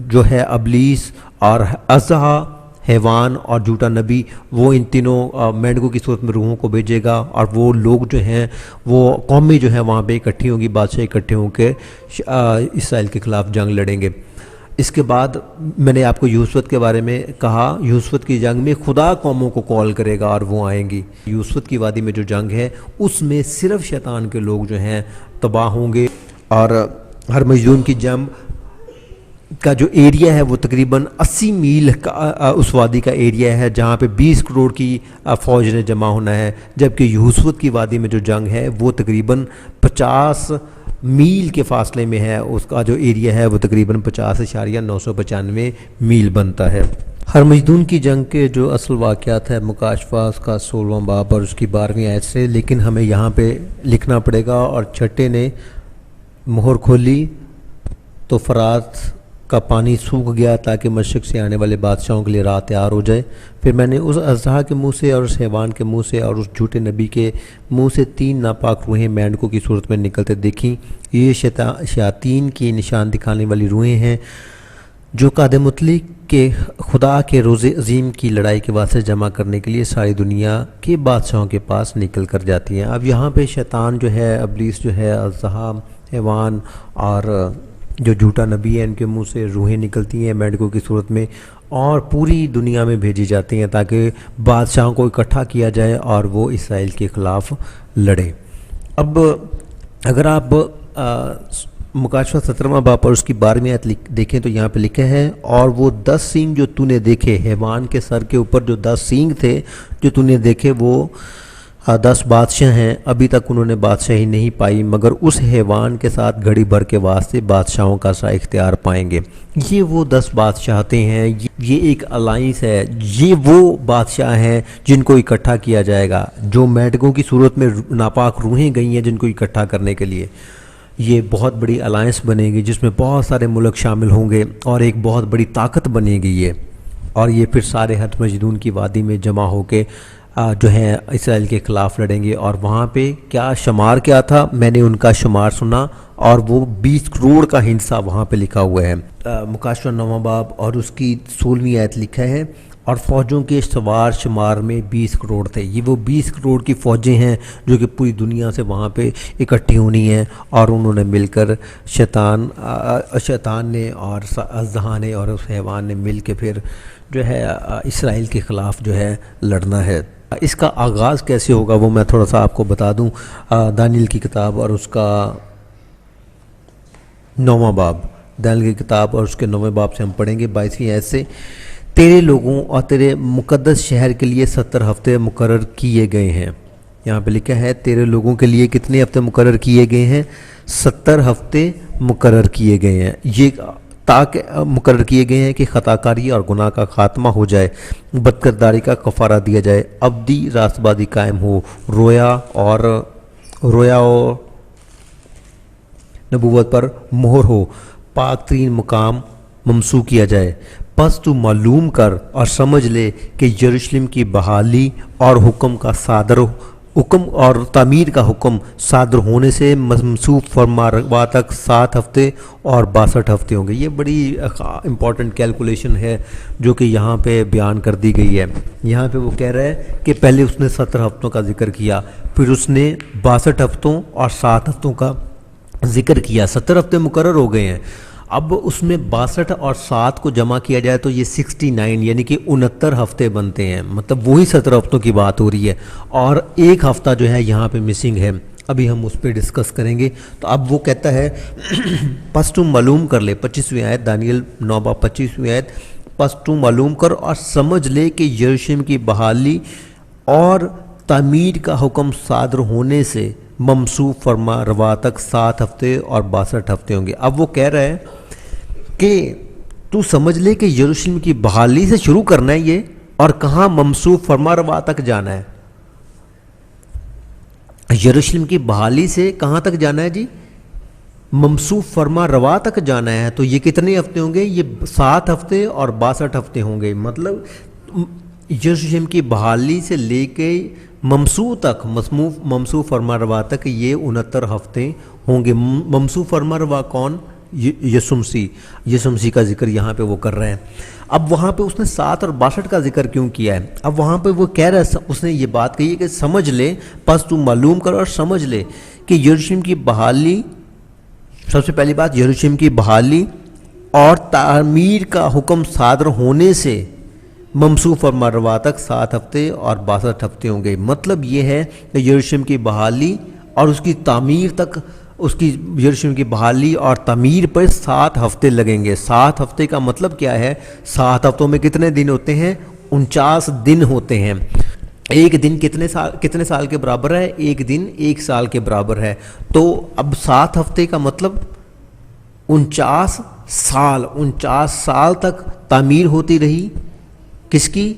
جو ہے ابلیس اور ازہا حیوان اور جھوٹا نبی، وہ ان تینوں مینڈگوں کی صورت میں روحوں کو بھیجے گا، اور وہ لوگ جو ہیں وہ قومیں جو ہیں وہاں پہ اکٹھی ہوں گی، بادشاہ اکٹھے ہوں کے اسرائیل کے خلاف جنگ لڑیں گے۔ اس کے بعد میں نے آپ کو یوسفت کے بارے میں کہا، یوسفت کی جنگ میں خدا قوموں کو کال کرے گا اور وہ آئیں گی۔ یوسفت کی وادی میں جو جنگ ہے اس میں صرف شیطان کے لوگ جو ہیں تباہ ہوں گے، اور ہرمجدون کی جنگ کا جو ایریا ہے وہ تقریباً 80 میل کا اس وادی کا ایریا ہے جہاں پہ 20 کروڑ کی فوج نے جمع ہونا ہے، جبکہ یہوسفت کی وادی میں جو جنگ ہے وہ تقریباً 50 میل کے فاصلے میں ہے، اس کا جو ایریا ہے وہ تقریباً 50.995 میل بنتا ہے۔ ہرمجدون کی جنگ کے جو اصل واقعات ہے مکاشفہ اس کا 16واں باب اور اس کی 12ویں آیت سے، لیکن ہمیں یہاں پہ لکھنا پڑے گا۔ اور چھٹے نے مہر کھولی تو فرات کا پانی سوکھ گیا تاکہ مشرق سے آنے والے بادشاہوں کے لیے راہ تیار ہو جائے۔ پھر میں نے اس اژدہا کے منہ سے اور اس حیوان کے منہ سے اور اس جھوٹے نبی کے منہ سے 3 ناپاک روحیں مینڈکوں کی صورت میں نکلتے دیکھیں۔ یہ شیاطین کی نشان دکھانے والی روحیں ہیں جو قاد مطلق کے خدا کے روز عظیم کی لڑائی کے واسطے جمع کرنے کے لیے ساری دنیا کے بادشاہوں کے پاس نکل کر جاتی ہیں۔ اب یہاں پہ شیطان جو ہے، ابلیس جو ہے، اژدہا، حیوان اور جو جھوٹا نبی ہے، ان کے منہ سے روحیں نکلتی ہیں مینڈکوں کی صورت میں اور پوری دنیا میں بھیجی جاتی ہیں تاکہ بادشاہوں کو اکٹھا کیا جائے اور وہ اسرائیل کے خلاف لڑیں۔ اب اگر آپ مکاشفہ 17واں باب اور اس کی 12ویں آیت دیکھیں تو یہاں پہ لکھا ہے، اور وہ 10 سینگ جو تو نے دیکھے، حیوان کے سر کے اوپر جو 10 سینگ تھے جو تو نے دیکھے، وہ 10 بادشاہ ہیں، ابھی تک انہوں نے بادشاہی نہیں پائی مگر اس حیوان کے ساتھ گھڑی بھر کے واسطے بادشاہوں کا سا اختیار پائیں گے۔ یہ وہ 10 بادشاہتیں ہیں، یہ ایک الائنس ہے، یہ وہ بادشاہ ہیں جن کو اکٹھا کیا جائے گا، جو میڈکوں کی صورت میں ناپاک روحیں گئی ہیں جن کو اکٹھا کرنے کے لیے۔ یہ بہت بڑی الائنس بنے گی جس میں بہت سارے ملک شامل ہوں گے اور ایک بہت بڑی طاقت بنے گی یہ، اور یہ پھر سارے ہرمجدون کی وادی میں جمع ہو کے جو ہیں اسرائیل کے خلاف لڑیں گے۔ اور وہاں پہ کیا شمار کیا تھا، میں نے ان کا شمار سنا اور وہ 20 کروڑ کا ہندسہ وہاں پہ لکھا ہوا ہے۔ مکاشفہ 9واں باب اور اس کی 16ویں آیت لکھا ہے، اور فوجوں کے سوار شمار میں 20 کروڑ تھے۔ یہ وہ 20 کروڑ کی فوجیں ہیں جو کہ پوری دنیا سے وہاں پہ اکٹھی ہونی ہیں، اور انہوں نے مل کر شیطان نے اور اژدہا نے اور اس حیوان نے مل کے پھر جو ہے اسرائیل کے خلاف جو ہے لڑنا ہے۔ اس کا آغاز کیسے ہوگا وہ میں تھوڑا سا آپ کو بتا دوں۔ دانیل کی کتاب اور اس کا 9واں باب، دانیل کی کتاب اور اس کے 9ویں باب سے ہم پڑھیں گے 22ویں آیت سے، تیرے لوگوں اور تیرے مقدس شہر کے لیے 70 ہفتے مقرر کیے گئے ہیں۔ یہاں پہ لکھا ہے تیرے لوگوں کے لیے کتنے ہفتے مقرر کیے گئے ہیں، 70 ہفتے مقرر کیے گئے ہیں۔ یہ تاکہ مقرر کیے گئے ہیں کہ خطا کاری اور گناہ کا خاتمہ ہو جائے، بدکرداری کا کفارہ دیا جائے، ابدی راست بازی قائم ہو، رویا اور نبوت پر مہر ہو، پاک ترین مقام ممسوح کیا جائے۔ پس تو معلوم کر اور سمجھ لے کہ یروشلم کی بحالی اور حکم اور تعمیر کا حکم صادر ہونے سے منسوخ فرما روا تک 7 ہفتے اور 62 ہفتے ہوں گے۔ یہ بڑی امپورٹنٹ کیلکولیشن ہے جو کہ یہاں پہ بیان کر دی گئی ہے۔ یہاں پہ وہ کہہ رہا ہے کہ پہلے اس نے 70 ہفتوں کا ذکر کیا، پھر اس نے 62 ہفتوں اور 7 ہفتوں کا ذکر کیا۔ 70 ہفتے مقرر ہو گئے ہیں، اب اس میں 62 اور 7 کو جمع کیا جائے تو یہ 69 یعنی کہ 69 ہفتے بنتے ہیں، مطلب وہی 17 ہفتوں کی بات ہو رہی ہے، اور ایک ہفتہ جو ہے یہاں پہ مسنگ ہے۔ ابھی ہم اس پہ ڈسکس کریں گے۔ تو اب وہ کہتا ہے پس تم معلوم کر لے، 25ویں آیت دانیل 9 باب 25ویں آیت، پس تم معلوم کر اور سمجھ لے کہ یروشلم کی بحالی اور تعمیر کا حکم صادر ہونے سے ممسوح فرما روا تک 7 ہفتے اور 62 ہفتے ہوں گے۔ اب وہ کہہ رہا ہے کہ تو سمجھ لے کہ یروشلم کی بحالی سے شروع کرنا ہے یہ، اور کہاں ممسوح فرما روا تک جانا ہے۔ یروشلم کی بحالی سے کہاں تک جانا ہے جی، ممسوح فرما روا تک جانا ہے۔ تو یہ کتنے ہفتے ہوں گے، یہ 7 ہفتے اور 62 ہفتے ہوں گے۔ مطلب یروشلم کی بحالی سے لے کے ممسوح فرما روا تک یہ 69 ہفتے ہوں گے۔ ممسوح فرما روا کون، یسوع مسیح کا ذکر یہاں پہ وہ کر رہے ہیں۔ اب وہاں پہ اس نے 7 اور 62 کا ذکر کیوں کیا ہے؟ اب وہاں پہ وہ کہہ رہا ہے، اس نے یہ بات کہی ہے کہ سمجھ لے، پس تو معلوم کر اور سمجھ لے کہ یروشلم کی بحالی، سب سے پہلی بات یروشلم کی بحالی اور تعمیر کا حکم صادر ہونے سے ممسوح فرما روا تک 7 ہفتے اور 62 ہفتے ہوں گے۔ مطلب یہ ہے کہ یروشلم کی بحالی اور اس کی تعمیر تک اس کی یروشلم کی بحالی اور تعمیر پر 7 ہفتے لگیں گے۔ 7 ہفتے کا مطلب کیا ہے؟ 7 ہفتوں میں کتنے دن ہوتے ہیں؟ 49 دن ہوتے ہیں۔ ایک دن کتنے سال کے برابر ہے؟ ایک دن 1 سال کے برابر ہے۔ تو اب 7 ہفتے کا مطلب 49 سال تک تعمیر ہوتی رہی، کس کی؟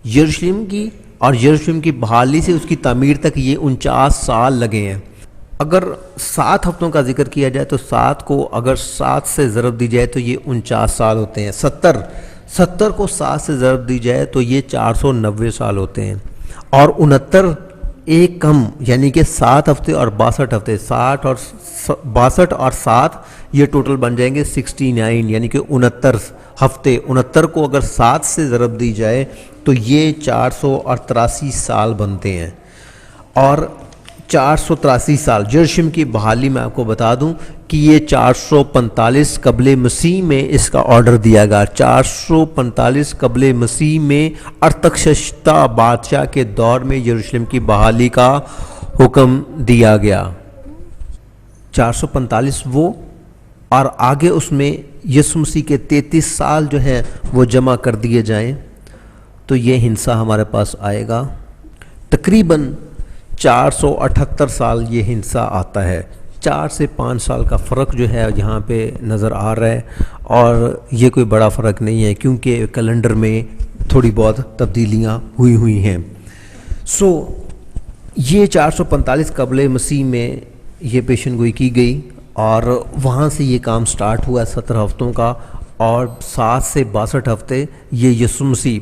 یروشلم کی، اور یروشلم کی بحالی سے اس کی تعمیر تک یہ 49 سال لگے ہیں۔ اگر 7 ہفتوں کا ذکر کیا جائے تو 7 کو اگر 7 سے ضرب دی جائے تو یہ 49 سال ہوتے ہیں۔ 70 کو 7 سے ضرب دی جائے تو یہ 490 سال ہوتے ہیں، اور 69 ایک کم، یعنی کہ 7 ہفتے اور 62 ہفتے، 62 اور 7 یہ ٹوٹل بن جائیں گے 69، یعنی کہ 69 ہفتے۔ 69 کو اگر 7 سے ضرب دی جائے تو یہ 483 سال بنتے ہیں، اور 483 سال یروشلم کی بحالی میں آپ کو بتا دوں کہ یہ 445 قبل مسیح میں اس کا آرڈر دیا گیا۔ 445 قبل مسیح میں ارتخشستہ بادشاہ کے دور میں یروشلم کی بحالی کا حکم دیا گیا۔ 445 وہ، اور آگے اس میں یسوع مسیح کے 33 سال جو ہیں وہ جمع کر دیے جائیں تو یہ ہنسا ہمارے پاس آئے گا۔ تقریباً 478 سال یہ ہنسا آتا ہے۔ 4 سے 5 سال کا فرق جو ہے یہاں پہ نظر آ رہا ہے، اور یہ کوئی بڑا فرق نہیں ہے کیونکہ کیلنڈر میں تھوڑی بہت تبدیلیاں ہوئی ہیں۔ یہ 445 قبل مسیح میں یہ پیشن گوئی کی گئی، اور وہاں سے یہ کام سٹارٹ ہوا 17 ہفتوں کا، اور 7 سے 62 ہفتے یہ یسوع مسیح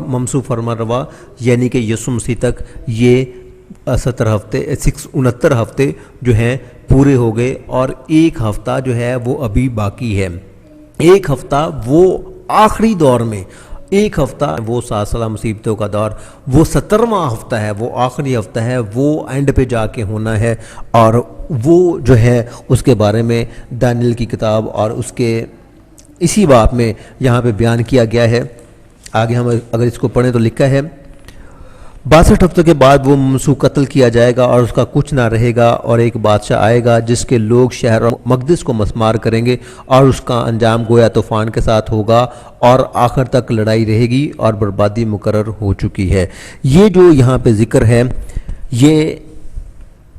ممسوح فرما روا، یعنی کہ یسوع مسیح تک یہ 69 ہفتے جو ہیں پورے ہو گئے، اور 1 ہفتہ جو ہے وہ ابھی باقی ہے۔ 1 ہفتہ وہ آخری دور میں، 1 ہفتہ وہ 7 سالہ مصیبتوں کا دور، وہ 17واں ہفتہ ہے، وہ آخری ہفتہ ہے، وہ اینڈ پہ جا کے ہونا ہے، اور وہ جو ہے اس کے بارے میں دانیل کی کتاب اور اس کے اسی باب میں یہاں پہ بیان کیا گیا ہے۔ آگے ہم اگر اس کو پڑھیں تو لکھا ہے 62 ہفتوں کے بعد وہ ممسوح قتل کیا جائے گا اور اس کا کچھ نہ رہے گا، اور ایک بادشاہ آئے گا جس کے لوگ شہر مقدس کو مسمار کریں گے، اور اس کا انجام گویا طوفان کے ساتھ ہوگا، اور آخر تک لڑائی رہے گی اور بربادی مقرر ہو چکی ہے۔ یہ جو یہاں پہ ذکر ہے، یہ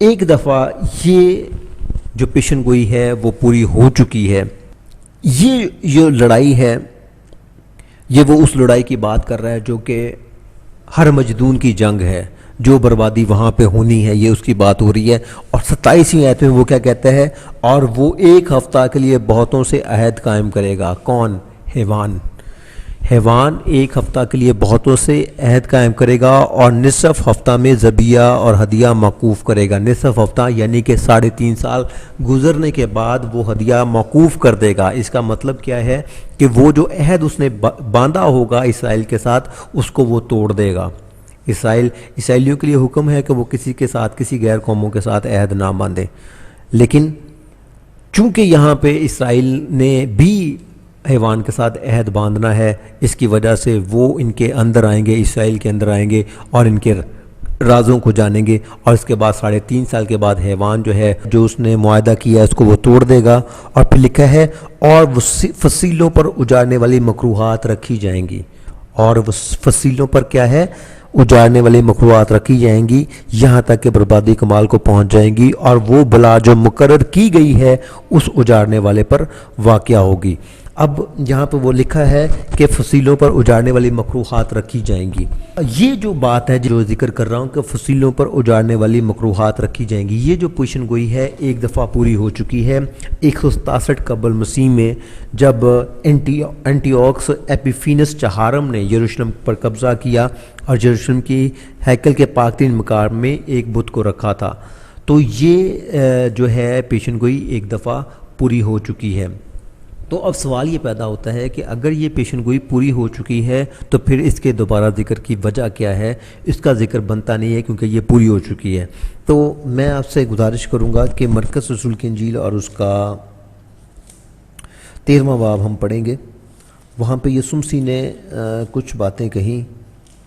ایک دفعہ یہ جو پیشن گوئی ہے وہ پوری ہو چکی ہے۔ یہ جو لڑائی ہے یہ وہ اس لڑائی کی بات کر رہا ہے جو کہ ہر مجدون کی جنگ ہے، جو بربادی وہاں پہ ہونی ہے، یہ اس کی بات ہو رہی ہے۔ اور 27ویں آیت میں وہ کیا کہتا ہے؟ اور وہ 1 ہفتہ کے لیے بہتوں سے عہد قائم کرے گا۔ کون؟ حیوان 1 ہفتہ کے لیے بہتوں سے عہد قائم کرے گا، اور نصف ہفتہ میں ذبیحہ اور ہدیہ موقوف کرے گا۔ نصف ہفتہ یعنی کہ 3.5 سال گزرنے کے بعد وہ ہدیہ موقوف کر دے گا۔ اس کا مطلب کیا ہے کہ وہ جو عہد اس نے باندھا ہوگا اسرائیل کے ساتھ، اس کو وہ توڑ دے گا۔ اسرائیلیوں کے لیے حکم ہے کہ وہ کسی کے ساتھ، کسی غیر قوموں کے ساتھ عہد نہ باندھیں، لیکن چونکہ یہاں پہ اسرائیل نے بھی حیوان کے ساتھ عہد باندھنا ہے، اس کی وجہ سے وہ ان کے اندر آئیں گے، اسرائیل کے اندر آئیں گے اور ان کے رازوں کو جانیں گے، اور اس کے بعد 3.5 سال کے بعد حیوان جو ہے، جو اس نے معاہدہ کیا ہے، اس کو وہ توڑ دے گا۔ اور پھر لکھا ہے اور فصیلوں پر اجاڑنے والی مکروہات رکھی جائیں گی، اور فصیلوں پر کیا ہے؟ اجاڑنے والی مکروہات رکھی جائیں گی، یہاں تک کہ بربادی کمال کو پہنچ جائیں گی، اور وہ بلا جو مقرر کی گئی ہے اس اجاڑنے والے پر واقع ہوگی۔ اب یہاں پہ وہ لکھا ہے کہ فصیلوں پر اجاڑنے والی مکروہات رکھی جائیں گی۔ یہ جو بات ہے جو ذکر کر رہا ہوں کہ فصیلوں پر اجاڑنے والی مکروہات رکھی جائیں گی، یہ جو پوزیشن گوئی ہے ایک دفعہ پوری ہو چکی ہے 167 قبل مسیح میں، جب اینٹی اوکس ایپیفینس چہارم نے یروشلم پر قبضہ کیا اور یروشلم کی ہیکل کے پاک ترین مقام میں ایک بت کو رکھا تھا۔ تو یہ جو ہے پیشن گوئی ایک دفعہ پوری ہو چکی ہے۔ تو اب سوال یہ پیدا ہوتا ہے کہ اگر یہ پیشن گوئی پوری ہو چکی ہے تو پھر اس کے دوبارہ ذکر کی وجہ کیا ہے؟ اس کا ذکر بنتا نہیں ہے کیونکہ یہ پوری ہو چکی ہے۔ تو میں آپ سے گزارش کروں گا کہ مرکز رسول کی انجیل اور اس کا 13واں باب ہم پڑھیں گے۔ وہاں پہ یسوع مسیح نے کچھ باتیں کہیں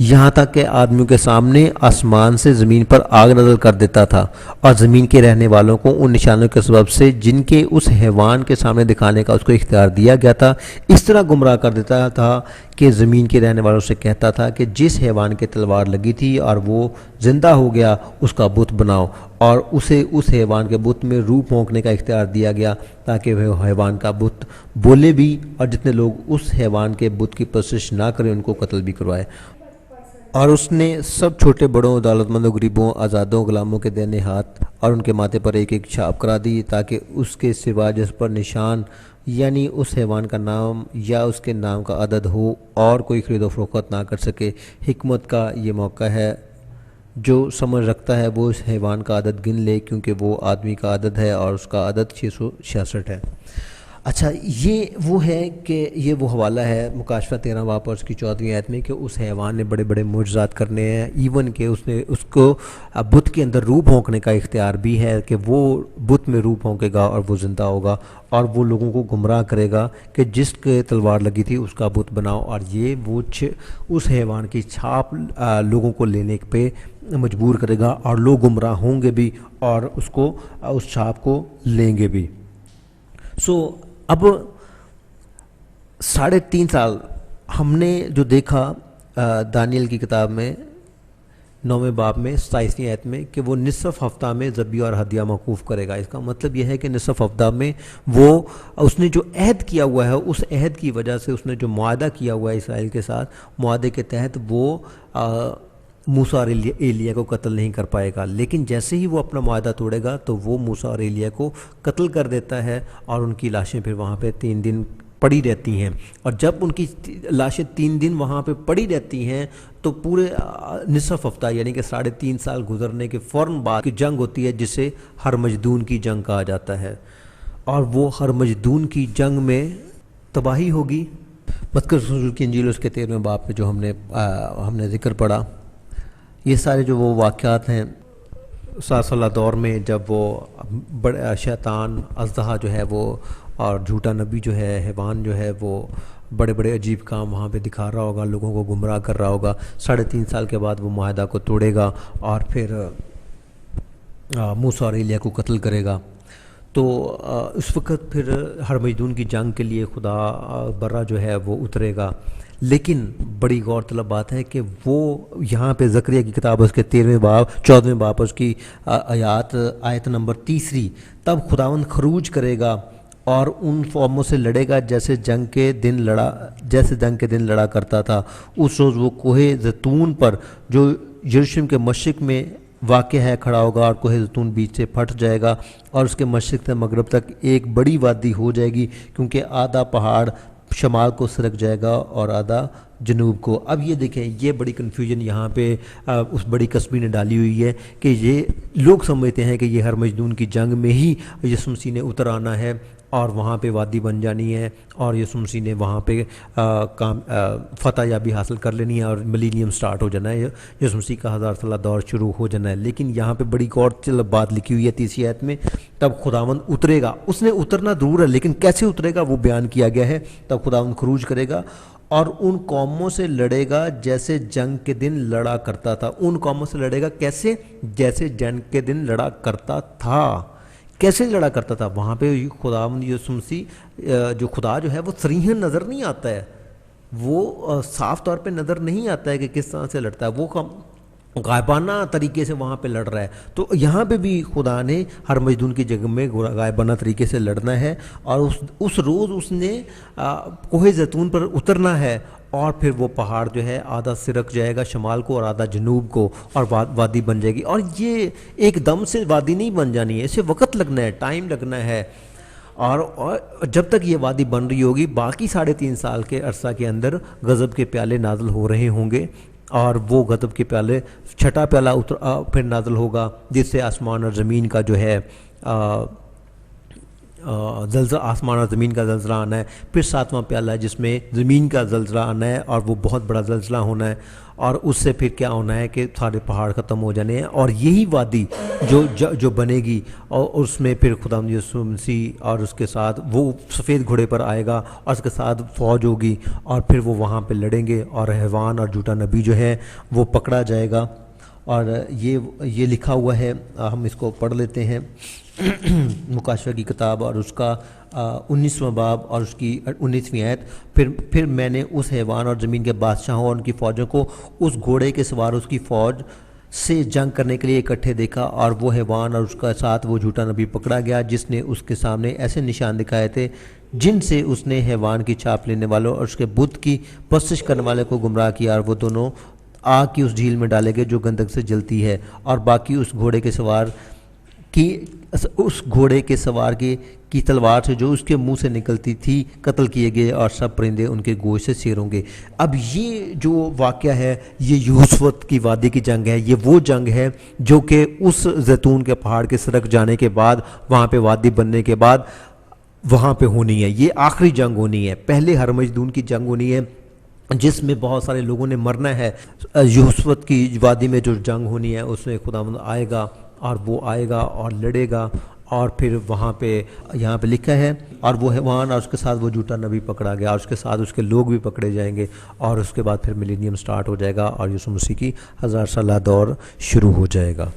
یہاں تک کہ آدمیوں کے سامنے آسمان سے زمین پر آگ نازل کر دیتا تھا اور زمین کے رہنے والوں کو ان نشانوں کے سبب سے جن کے اس حیوان کے سامنے دکھانے کا اس کو اختیار دیا گیا تھا اس طرح گمراہ کر دیتا تھا کہ زمین کے رہنے والوں سے کہتا تھا کہ جس حیوان کے تلوار لگی تھی اور وہ زندہ ہو گیا اس کا بت بناؤ، اور اسے اس حیوان کے بت میں روح پھونکنے کا اختیار دیا گیا تاکہ وہ حیوان کا بت بولے بھی، اور جتنے لوگ اس حیوان کے بت کی پرستش نہ کریں ان کو قتل بھی کروائے۔ اور اس نے سب چھوٹے بڑوں، دولت مندوں، غریبوں، آزادوں، غلاموں کے دینے ہاتھ اور ان کے ماتھے پر ایک ایک چھاپ کرا دی تاکہ اس کے سوا جس پر نشان یعنی اس حیوان کا نام یا اس کے نام کا عدد ہو اور کوئی خرید و فروخت نہ کر سکے۔ حکمت کا یہ موقع ہے، جو سمجھ رکھتا ہے وہ اس حیوان کا عدد گن لے کیونکہ وہ آدمی کا عدد ہے اور اس کا عدد 666 ہے۔ اچھا، یہ وہ ہے کہ یہ وہ حوالہ ہے مکاشفہ 13 باب اور اس کی 14ویں آیت میں کہ اس حیوان نے بڑے بڑے معجزات کرنے ہیں، ایون کہ اس نے اس کو بت کے اندر روح پھونکنے کا اختیار بھی ہے کہ وہ بت میں روح پھونکے گا اور وہ زندہ ہوگا اور وہ لوگوں کو گمراہ کرے گا کہ جس کے تلوار لگی تھی اس کا بت بناؤ، اور یہ وہ اس حیوان کی چھاپ لوگوں کو لینے پہ مجبور کرے گا اور لوگ گمراہ ہوں گے بھی اور اس چھاپ کو لیں گے بھی۔ اب 3.5 سال ہم نے جو دیکھا دانیل کی کتاب میں 9ویں باب میں 27ویں آیت میں کہ وہ نصف ہفتہ میں ذبیحہ اور ہدیہ موقوف کرے گا۔ اس کا مطلب یہ ہے کہ نصف ہفتہ میں اس نے جو عہد کیا ہوا ہے، اس عہد کی وجہ سے اس نے جو معاہدہ کیا ہوا ہے اسرائیل کے ساتھ، معاہدے کے تحت وہ موسیٰ اور ایلیا کو قتل نہیں کر پائے گا، لیکن جیسے ہی وہ اپنا معاہدہ توڑے گا تو وہ موسیٰ اور ایلیا کو قتل کر دیتا ہے اور ان کی لاشیں پھر وہاں پہ 3 دن پڑی رہتی ہیں، اور جب ان کی لاشیں 3 دن وہاں پہ پڑی رہتی ہیں تو پورے نصف ہفتہ یعنی کہ 3.5 سال گزرنے کے فوراً بعد کی جنگ ہوتی ہے جسے ہرمجدون کی جنگ کہا جاتا ہے، اور وہ ہرمجدون کی جنگ میں تباہی ہوگی۔ مذکر رسول کی انجیل اس کے 13ویں باب میں جو ہم نے ذکر پڑھا، یہ سارے جو وہ واقعات ہیں صلی دور میں جب وہ شیطان اژدہا جو ہے وہ اور جھوٹا نبی جو ہے حیوان جو ہے وہ بڑے بڑے عجیب کام وہاں پہ دکھا رہا ہوگا، لوگوں کو گمراہ کر رہا ہوگا، 3.5 سال کے بعد وہ معاہدہ کو توڑے گا اور پھر موسیٰ اور ایلیا کو قتل کرے گا۔ تو اس وقت پھر ہرمجدون کی جنگ کے لیے خدا برہ جو ہے وہ اترے گا، لیکن بڑی غور طلب بات ہے کہ وہ یہاں پہ زکریا کی کتاب اس کے 13ویں باب 14ویں باب اس کی آیت نمبر 3، تب خداوند خروج کرے گا اور ان قوموں سے لڑے گا جیسے جنگ کے دن لڑا کرتا تھا۔ اس روز وہ کوہ زیتون پر جو یروشلم کے مشرق میں واقع ہے کھڑا ہوگا، اور کوہ زیتون بیچ سے پھٹ جائے گا اور اس کے مشرق سے مغرب تک ایک بڑی وادی ہو جائے گی، کیونکہ آدھا پہاڑ شمال کو سرک جائے گا اور آدھا جنوب کو۔ اب یہ دیکھیں، یہ بڑی کنفیوژن یہاں پہ اس بڑی قصبی نے ڈالی ہوئی ہے کہ یہ لوگ سمجھتے ہیں کہ یہ ہرمجدون کی جنگ میں ہی یسوع مسیح نے اتر آنا ہے اور وہاں پہ وادی بن جانی ہے اور یسوع مسیح نے وہاں پہ فتح یابی حاصل کر لینی ہے اور ملینیم سٹارٹ ہو جانا ہے، یسوع مسیح کا 1000 سالہ دور شروع ہو جانا ہے۔ لیکن یہاں پہ بڑی غور طلب بات لکھی ہوئی ہے 30 آیت میں، تب خداوند اترے گا۔ اس نے اترنا ضرور ہے لیکن کیسے اترے گا وہ بیان کیا گیا ہے۔ تب خداوند خروج کرے گا اور ان قوموں سے لڑے گا جیسے جنگ کے دن لڑا کرتا تھا۔ ان قوموں سے لڑے گا کیسے؟ جیسے جنگ کے دن لڑا کرتا تھا۔ کیسے لڑا کرتا تھا؟ وہاں پہ خداوند یسوع مسیح جو خدا جو ہے وہ صریحاً نظر نہیں آتا ہے، وہ صاف طور پہ نظر نہیں آتا ہے کہ کس طرح سے لڑتا ہے، وہ غائبانہ طریقے سے وہاں پہ لڑ رہا ہے۔ تو یہاں پہ بھی خدا نے ہرمجدون کی جنگ میں غائبانہ طریقے سے لڑنا ہے، اور اس روز اس نے کوہ زیتون پر اترنا ہے، اور پھر وہ پہاڑ جو ہے آدھا سرک جائے گا شمال کو اور آدھا جنوب کو، اور وادی بن جائے گی۔ اور یہ ایک دم سے وادی نہیں بن جانی ہے، اسے وقت لگنا ہے، ٹائم لگنا ہے، اور جب تک یہ وادی بن رہی ہوگی باقی 3.5 سال کے عرصہ کے اندر غضب کے پیالے نازل ہو رہے ہوں گے، اور وہ غضب کے پیالے چھٹا پیالہ پھر نازل ہوگا جس سے آسمان اور زمین کا جو ہے زلزلہ، آسمان اور زمین کا زلزلہ آنا ہے، پھر 7واں پیالہ ہے جس میں زمین کا زلزلہ آنا ہے اور وہ بہت بڑا زلزلہ ہونا ہے، اور اس سے پھر کیا ہونا ہے کہ سارے پہاڑ ختم ہو جانے ہیں، اور یہی وادی جو بنے گی، اور اس میں پھر خدا یسوع مسیح اور اس کے ساتھ وہ سفید گھوڑے پر آئے گا اور اس کے ساتھ فوج ہوگی، اور پھر وہ وہاں پہ لڑیں گے اور حیوان اور جھوٹا نبی جو ہے وہ پکڑا جائے گا۔ اور یہ لکھا ہوا ہے، ہم اس کو پڑھ لیتے ہیں۔ مکاشفہ کی کتاب اور اس کا 19واں باب اور اس کی 19ویں آیت۔ پھر میں نے اس حیوان اور زمین کے بادشاہوں اور ان کی فوجوں کو اس گھوڑے کے سوار اس کی فوج سے جنگ کرنے کے لیے اکٹھے دیکھا، اور وہ حیوان اور اس کا ساتھ وہ جھوٹا نبی پکڑا گیا جس نے اس کے سامنے ایسے نشان دکھائے تھے جن سے اس نے حیوان کی چھاپ لینے والوں اور اس کے بت کی پرستش کرنے والے کو گمراہ کیا، اور وہ دونوں آگ کی اس جھیل میں ڈالے گئے جو گندھک سے جلتی ہے، اور باقی اس گھوڑے کے سوار کی تلوار سے جو اس کے منہ سے نکلتی تھی قتل کیے گئے، اور سب پرندے ان کے گوشت سے سیر ہوں گے۔ اب یہ جو واقعہ ہے یہ یہوسفت کی وادی کی جنگ ہے، یہ وہ جنگ ہے جو کہ اس زیتون کے پہاڑ کے سرک جانے کے بعد، وہاں پہ وادی بننے کے بعد وہاں پہ ہونی ہے۔ یہ آخری جنگ ہونی ہے، پہلے ہرمجدون کی جنگ ہونی ہے جس میں بہت سارے لوگوں نے مرنا ہے۔ یہوسفت کی وادی میں جو جنگ ہونی ہے اس میں خداوند آئے گا، اور وہ آئے گا اور لڑے گا، اور پھر وہاں پہ یہاں پہ لکھا ہے اور وہ حیوان اور اس کے ساتھ وہ جھوٹا نبی پکڑا گیا، اور اس کے ساتھ اس کے لوگ بھی پکڑے جائیں گے، اور اس کے بعد پھر ملینیم سٹارٹ ہو جائے گا اور یسوع مسیح کی 1000 سالہ دور شروع ہو جائے گا۔